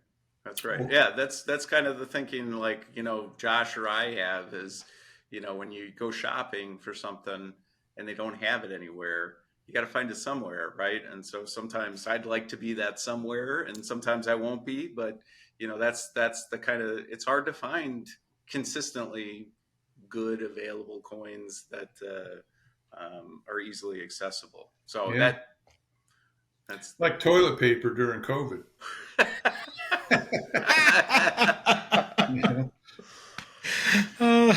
That's right. Well, Yeah, that's kind of the thinking like, Josh or I have is, when you go shopping for something and they don't have it anywhere, you got to find it somewhere, right? And so sometimes I'd like to be that somewhere and sometimes I won't be, but that's the kind of it's hard to find consistently good available coins that are easily accessible. So yeah, that's like toilet paper during COVID. Yeah. Uh,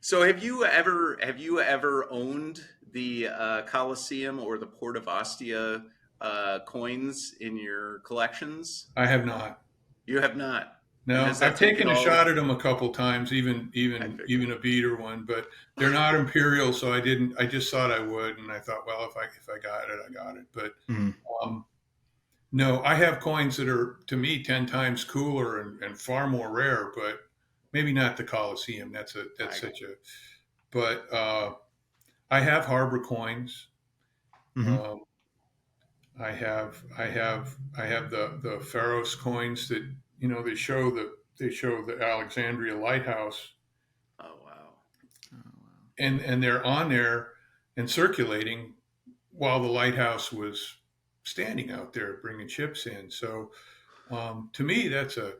So have you ever owned the Colosseum or the Port of Ostia coins in your collections? I have not. You have not. And No, has that I've taken taken a all? shot at them a couple times, even I even figured. even a beater one, but they're not imperial, so I didn't. I just thought I would, and I thought, well, if I got it, I got it. But mm. um, no, I have coins that are to me 10 times cooler and far more rare, but maybe not the Colosseum. That's I such a. But I have harbor coins. Hmm. Um, I have the Pharos coins that they show the Alexandria lighthouse, oh wow. and they're on there and circulating while the lighthouse was standing out there bringing ships in. So to me, that's a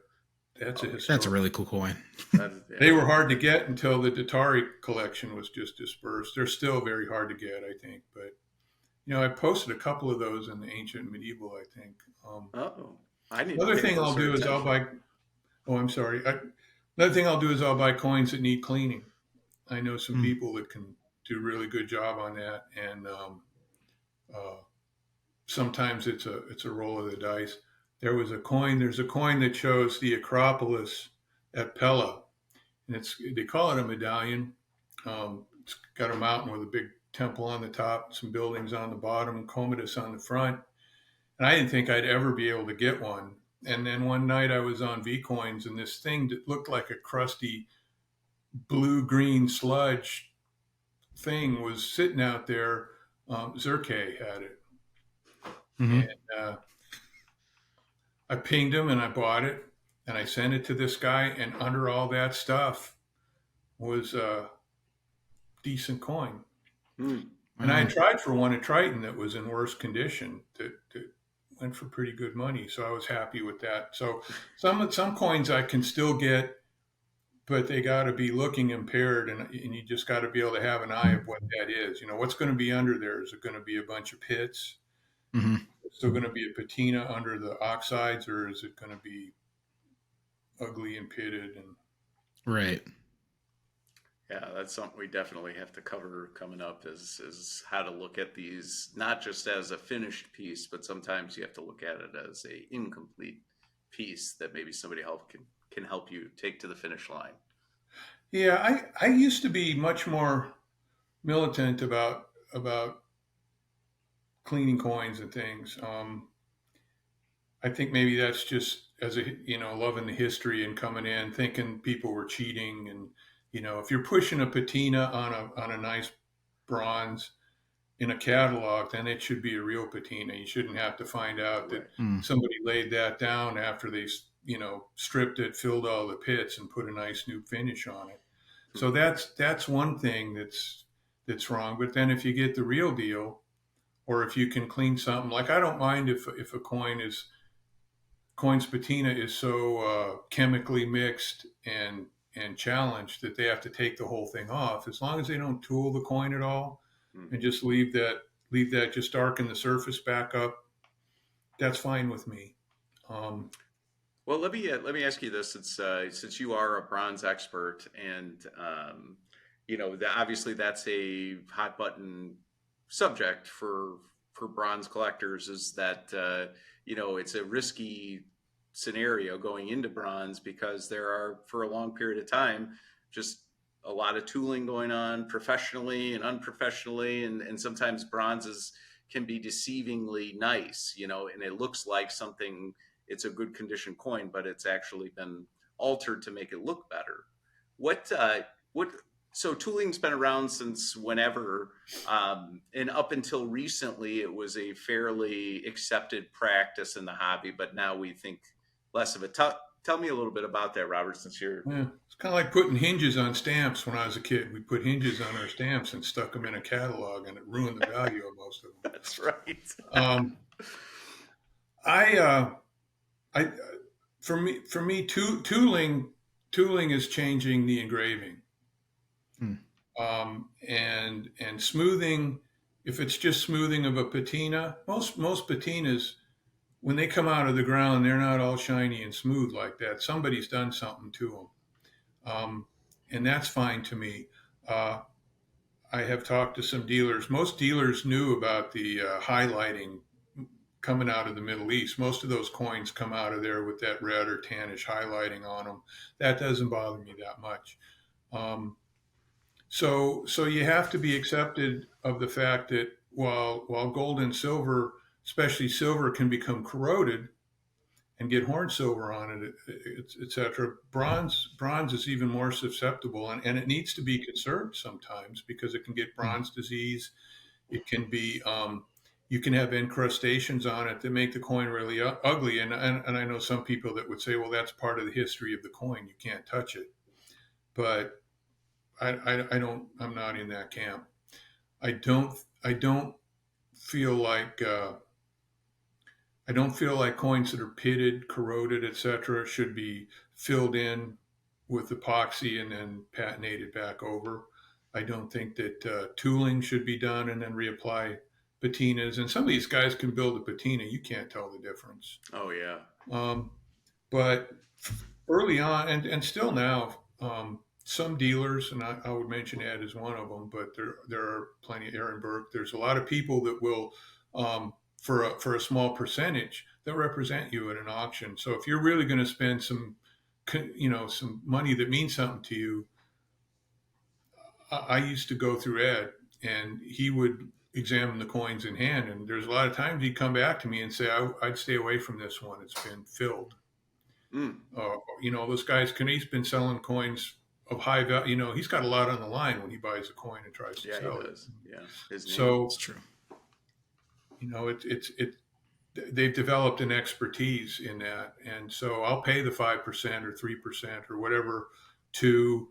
Oh yeah. That's a historic. really cool coin. That is, They yeah. were hard to get until the Datari collection was just dispersed. They're still very hard to get, I think, but I posted a couple of those in the ancient and medieval, I think. Oh, I need to Another pay thing I'll closer do is attention. I'm sorry. Another thing I'll do is I'll buy coins that need cleaning. I know some Mm. people that can do a really good job on that, and uh, sometimes it's a roll of the dice. There's a coin that shows the Acropolis at Pella, and they call it a medallion. It's got a mountain with a big temple on the top, some buildings on the bottom, Commodus on the front. And I didn't think I'd ever be able to get one. And then one night I was on VCoins, and this thing that looked like a crusty blue green sludge thing was sitting out there. Zerke had it, and Hmm. uh, I pinged him and I bought it, and I sent it to this guy. And under all that stuff was a decent coin. Hmm. And I Wow. had tried for one at Triton that was in worse condition that went for pretty good money. So I was happy with that. So some coins I can still get, but they got to be looking impaired, and you just got to be able to have an eye of what that is. What's going to be under there? Is it going to be a bunch of pits? Hmm. Still going to be a patina under the oxides, or is it going to be ugly and pitted? And Right. Yeah, that's something we definitely have to cover coming up is how to look at these not just as a finished piece, but sometimes you have to look at it as a incomplete piece that maybe somebody can help you take to the finish line? Yeah, I used to be much more militant about cleaning coins and things. I think maybe that's just as a loving the history and coming in thinking people were cheating, and if you're pushing a patina on a nice bronze in a catalog, then it should be a real patina. You shouldn't have to find out that Right. Mm. somebody laid that down after they stripped it, filled all the pits, and put a nice new finish on it. Hmm. So that's one thing that's wrong. But then if you get the real deal, or if you can clean something, like I don't mind if a coin's patina is so chemically mixed and challenged that they have to take the whole thing off. As long as they don't tool the coin at all Hmm. and just leave that just darken the surface back up, that's fine with me. Um, Well, let me ask you this: since you are a bronze expert, and obviously that's a hot button subject for bronze collectors. Is that it's a risky scenario going into bronze because there are, for a long period of time, just a lot of tooling going on professionally and unprofessionally, and sometimes bronzes can be deceivingly nice, and it looks like something, it's a good condition coin, but it's actually been altered to make it look better. What so tooling's been around since whenever, and up until recently, it was a fairly accepted practice in the hobby, but now we think less of it. Tell me a little bit about that, Robert, since you're. yeah, it's kind of like putting hinges on stamps. When I was a kid, we put hinges on our stamps and stuck them in a catalog, and it ruined the value of most of them. That's right. Um, I, I, for me, tooling is changing the engraving. Mm. And smoothing, if it's just smoothing of a patina, most patinas, when they come out of the ground, they're not all shiny and smooth like that. Somebody's done something to them, and that's fine to me. Uh, I have talked to some dealers. Most dealers knew about the highlighting coming out of the Middle East. Most of those coins come out of there with that red or tannish highlighting on them. That doesn't bother me that much. Um, so you have to be accepted of the fact that while gold and silver, especially silver, can become corroded and get horn silver on it, etc. Bronze is even more susceptible, and it needs to be conserved sometimes because it can get Mm. bronze disease. It can be you can have incrustations on it that make the coin really ugly. And I know some people that would say, well, that's part of the history of the coin. You can't touch it. But I don't. I'm not in that camp. I don't feel like I don't feel like coins that are pitted, corroded, etc., should be filled in with epoxy and then patinated back over. I don't think that tooling should be done and then reapply patinas. And some of these guys can build a patina; you can't tell the difference. Oh yeah. Um, but early on, and still now, some dealers, and I would mention Ed as one of them, but there are plenty. Aaron Burke. There's a lot of people that will, for a small percentage, they'll represent you at an auction. So if you're really going to spend some money that means something to you, I used to go through Ed, and he would examine the coins in hand. And there's a lot of times he'd come back to me and say, I'd stay away from this one. It's been filled. Mm. Those guys, he's been selling coins of high value. He's got a lot on the line when he buys a coin and tries to Yeah, he sell it. does. Yeah, his name. It's So, true. they've developed an expertise in that. And so I'll pay the 5% or 3% or whatever to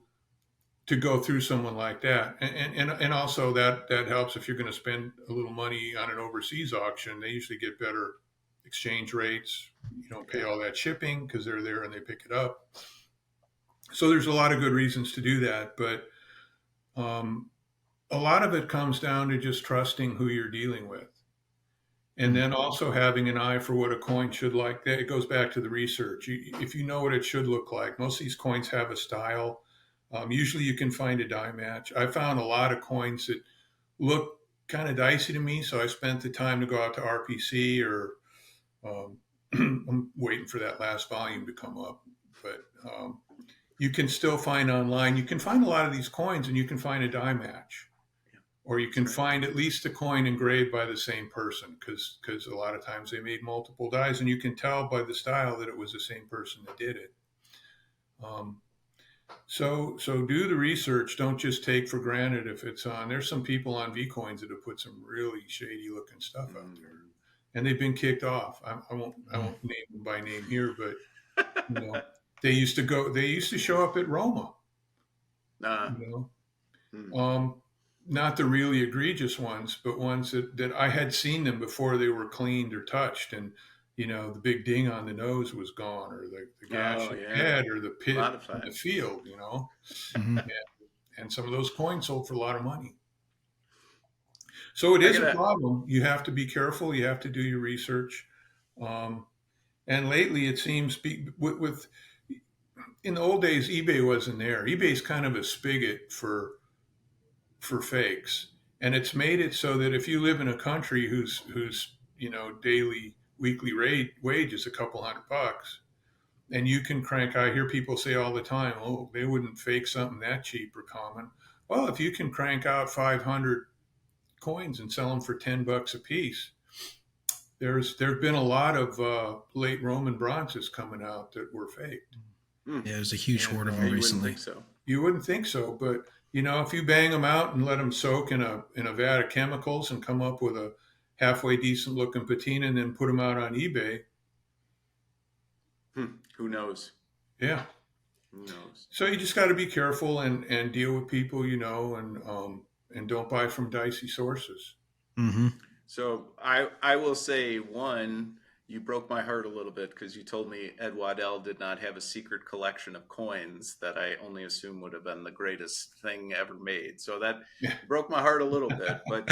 go through someone like that. And also that helps if you're going to spend a little money on an overseas auction. They usually get better exchange rates. You don't pay all that shipping because they're there and they pick it up. So there's a lot of good reasons to do that, but a lot of it comes down to just trusting who you're dealing with, and Mm. then also having an eye for what a coin should like. It goes back to the research. If you know what it should look like, most of these coins have a style. Usually, you can find a die match. I found a lot of coins that look kind of dicey to me, so I spent the time to go out to RPC or I'm waiting for that last volume to come up, but you can still find online. You can find a lot of these coins, and you can find a die match, or you can That's right. find at least a coin engraved by the same person, because a lot of times they made multiple dies, and you can tell by the style that it was the same person that did it. So do the research. Don't just take for granted if it's on. There's some people on Vcoins that have put some really shady looking stuff out there, and they've been kicked off. I won't name them by name here, but you know, they used to show up at Roma. Nah. You Hmm. Not the really egregious ones, but ones that I had seen them before they were cleaned or touched, and the big ding on the nose was gone, or the gash Oh in the yeah. head, or the A lot pit of in the times. field. Mhm. And some of those coins sold for a lot of money. So it I is a gotta. problem. You have to be careful. You have to do your research. Um, and lately, it seems with in the old days, eBay wasn't there. eBay's kind of a spigot for fakes, and it's made it so that if you live in a country whose daily weekly rate wage is a couple $100, and you can crank. I hear people say all the time, "Oh, they wouldn't fake something that cheap or common." Well, if you can crank out 500 coins and sell them for $10 a piece, there've been a lot of late Roman bronzes coming out that were faked, Hmm. Yeah, there's a huge and horde of Yeah, them you wouldn't recently. think so. you wouldn't think so. But if you bang them out and let them soak in a vat of chemicals and come up with a halfway decent looking patina, and then put them out on eBay, Who knows? yeah. Who knows? So you just got to be careful and deal with people, and don't buy from dicey sources. Hmm. So I will say one, you broke my heart a little bit because you told me Ed Waddell did not have a secret collection of coins that I only assume would have been the greatest thing ever made. So that Yeah. broke my heart a little bit, but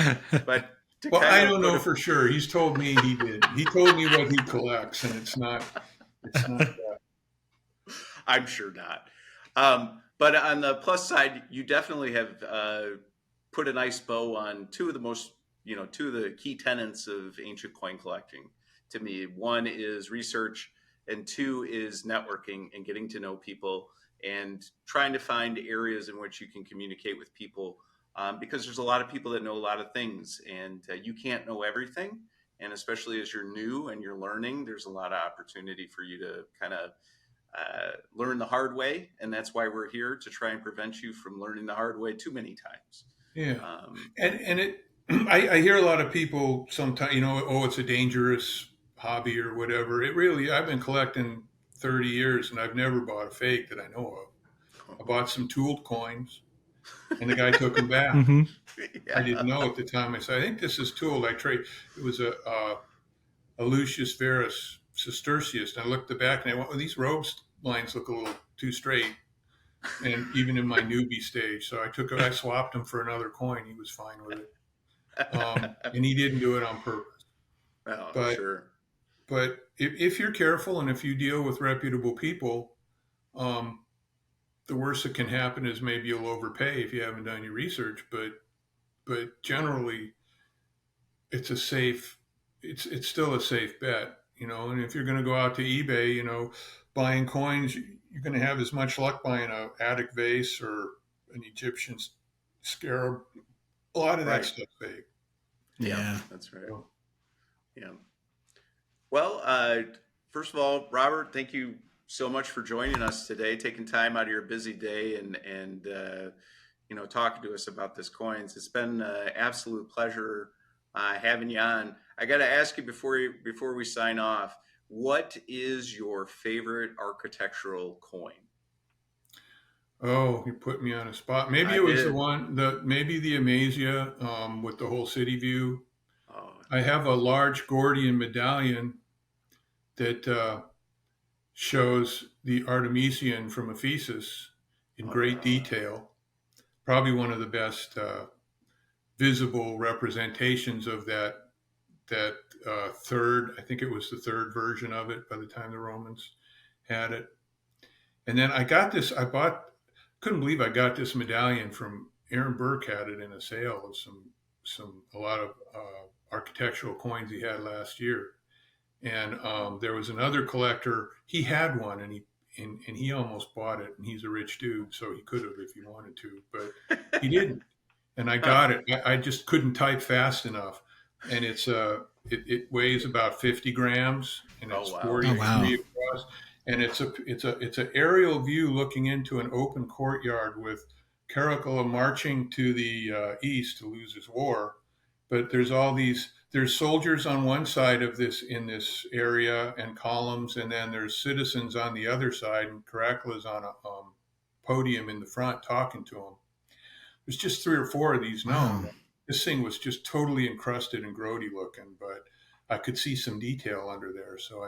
to Well, kind I of don't put know a, for sure. He's told me he did. He told me what he collects, and it's not. I'm sure not. But on the plus side, you definitely have put a nice bow on two of the key tenets of ancient coin collecting to me. One is research, and two is networking and getting to know people and trying to find areas in which you can communicate with people. Because there's a lot of people that know a lot of things, and you can't know everything. And especially as you're new and you're learning, there's a lot of opportunity for you to kind of learn the hard way, and that's why we're here to try and prevent you from learning the hard way too many times. Yeah, Um, and it. I hear a lot of people sometimes, oh, it's a dangerous hobby or whatever. It really. I've been collecting 30 years, and I've never bought a fake that I know of. I bought some tooled coins, and the guy took them back. Hmm. I didn't yeah, know at the time. I said, I think this is tooled. I trade. It was a Lucius Verus sestertius, and I looked at the back, and I went, well, these robes lines look a little too straight. And even in my newbie stage, so I swapped him for another coin. He was fine with it, and he didn't do it on purpose. oh, But sure, if you're careful and if you deal with reputable people, um, the worst that can happen is maybe you'll overpay if you haven't done your research. But generally, it's a safe. It's still a safe bet, And if you're going to go out to eBay, buying coins, you're going to have as much luck buying a Attic vase or an Egyptian scarab. A lot of that right, stuff fake. yeah, Yeah. that's right, So, yeah. Well, first of all, Robert, thank you so much for joining us today, taking time out of your busy day and talking to us about this coins. It's been an absolute pleasure having you on. I got to ask you before we sign off, what is your favorite architectural coin? oh, you put me on a spot. Maybe I it was did. maybe the Amasia with the whole city view. Oh, I have a large Gordian medallion that shows the Artemisian from Ephesus in great detail. Probably one of the best visible representations of that third. I think it was the third version of it by the time the Romans had it. And then I got this. I bought. Couldn't believe I got this medallion from Aaron Burke. Had it in a sale of a lot of architectural coins he had last year. And there was another collector. He had one, and he almost bought it. And he's a rich dude, so he could have if he wanted to, but he didn't. And I got it. I just couldn't type fast enough. And it weighs about 50 grams, and Oh it's wow. Oh, wow. 43 across. And it's an aerial view looking into an open courtyard with Caracalla marching to the east to lose his war. But there's soldiers on one side of this in this area and columns, and then there's citizens on the other side, and Caracalla's on a podium in the front talking to them. There's just 3 or 4 of these known. Wow. This thing was just totally encrusted and grody looking, but I could see some detail under there. So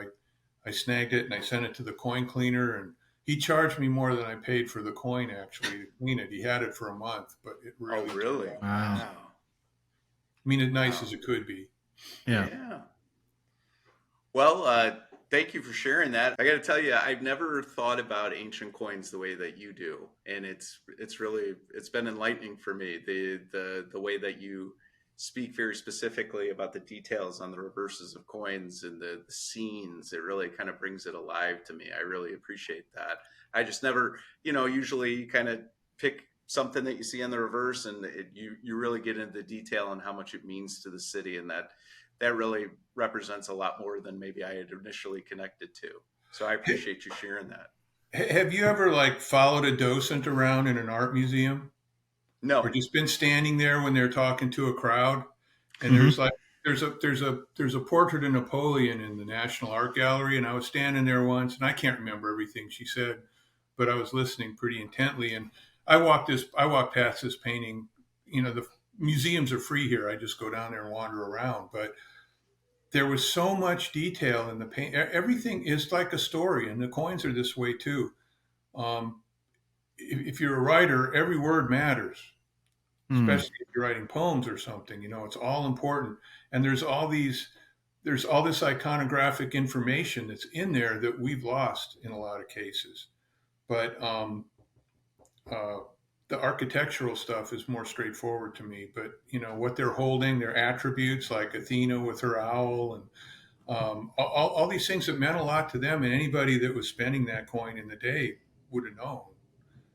I snagged it and I sent it to the coin cleaner, and he charged me more than I paid for the coin actually to clean it. He had it for a month, but it really, Oh really? Wow. I mean, as nice as it could be. Yeah. Yeah. Well, thank you for sharing that. I got to tell you, I've never thought about ancient coins the way that you do, and it's been enlightening for me. The way that you speak very specifically about the details on the reverses of coins and the scenes, it really kind of brings it alive to me. I really appreciate that. I just never, usually kind of pick something that you see on the reverse, and you really get into the detail and how much it means to the city, and that really represents a lot more than maybe I had initially connected to. So I appreciate you sharing that. Have you ever followed a docent around in an art museum, or No. just been standing there when they're talking to a crowd? And Mhm. there's a portrait of Napoleon in the National Art Gallery, and I was standing there once, and I can't remember everything she said, but I was listening pretty intently. And I walked past this painting. The museums are free here. I just go down there and wander around, but there was so much detail in the paint. Everything is like a story, and the coins are this way too. Um, if you're a writer, every word matters, Mm. especially if you're writing poems or something. It's all important. And there's all this iconographic information that's in there that we've lost in a lot of cases. But uh, the architectural stuff is more straightforward to me. But what they're holding, their attributes, like Athena with her owl, and all these things that meant a lot to them, and anybody that was spending that coin in the day would have known.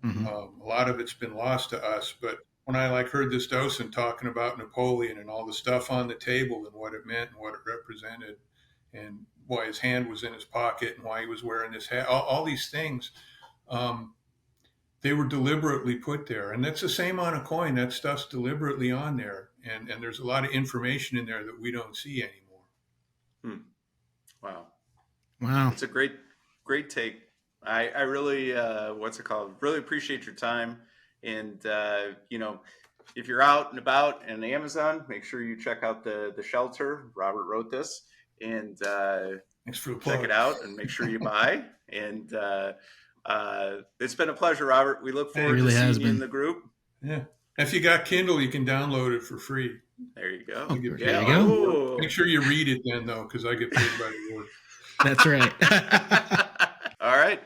Mhm. A lot of it's been lost to us, but when I heard this docent talking about Napoleon and all the stuff on the table and what it meant and what it represented, and why his hand was in his pocket and why he was wearing this hat, all these things, um, they were deliberately put there. And that's the same on a coin. That stuff's deliberately on there, and there's a lot of information in there that we don't see anymore. Hmm. Wow. Wow. It's a great take. I really, what's it called? Really appreciate your time. And, if you're out and about in Amazon, make sure you check out the shelter. Robert wrote this, and Thanks for the check plug. it out and make sure you buy. And it's been a pleasure, Robert. We look It forward to really has seeing you in been. the group. Yeah. If you got Kindle, you can download it for free. There you Oh, go. I get there paid Yeah. you by the go. word. Oh. Make sure you read it then, though, because I get paid by the word. That's right. All right,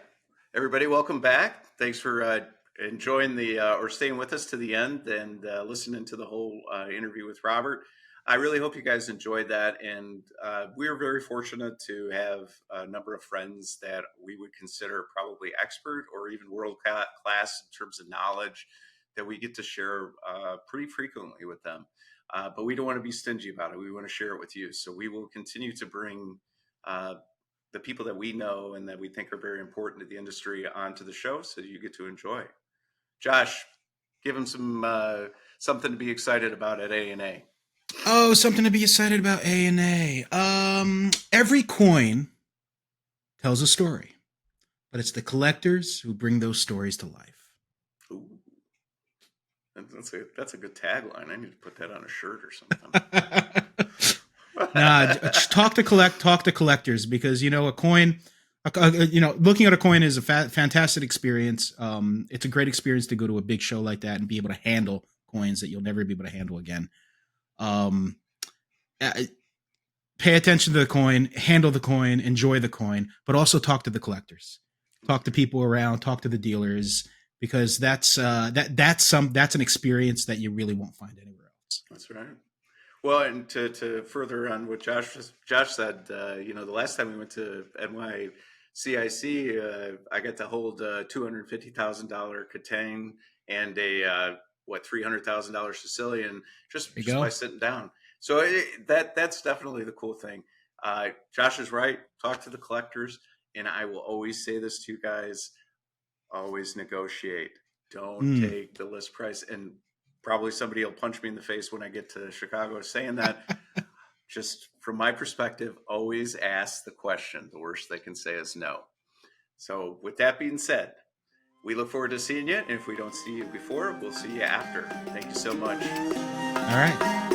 everybody, welcome back. Thanks for enjoying or staying with us to the end and listening to the whole interview with Robert. I really hope you guys enjoyed that. And we are very fortunate to have a number of friends that we would consider probably expert or even world class in terms of knowledge that we get to share pretty frequently with them. But we don't want to be stingy about it. We want to share it with you. So we will continue to bring the people that we know and that we think are very important to the industry onto the show so you get to enjoy. Josh, give them something to be excited about at A&A. Oh, something to be excited about A&A. Every coin tells a story, but it's the collectors who bring those stories to life. Ooh, that's a good tagline. I need to put that on a shirt or something. Talk to collectors, because a coin, looking at a coin is a fantastic experience. It's a great experience to go to a big show like that and be able to handle coins that you'll never be able to handle again. Pay attention to the coin, handle the coin, enjoy the coin, but also talk to the collectors, talk to people around, talk to the dealers, because that's an experience that you really won't find anywhere else. That's right. Well, and to further on what Josh said, the last time we went to NYCIC, I got to hold a $250,000 Catane and a $300,000 Sicilian There you just by go. sitting down. So that's definitely the cool thing. Josh is right. Talk to the collectors, and I will always say this to you guys: always negotiate. Don't Mm. take the list price. And probably somebody will punch me in the face when I get to Chicago saying that. Just from my perspective, always ask the question. The worst they can say is no. So, with that being said, we look forward to seeing you. And if we don't see you before, we'll see you after. Thank you so much. All right.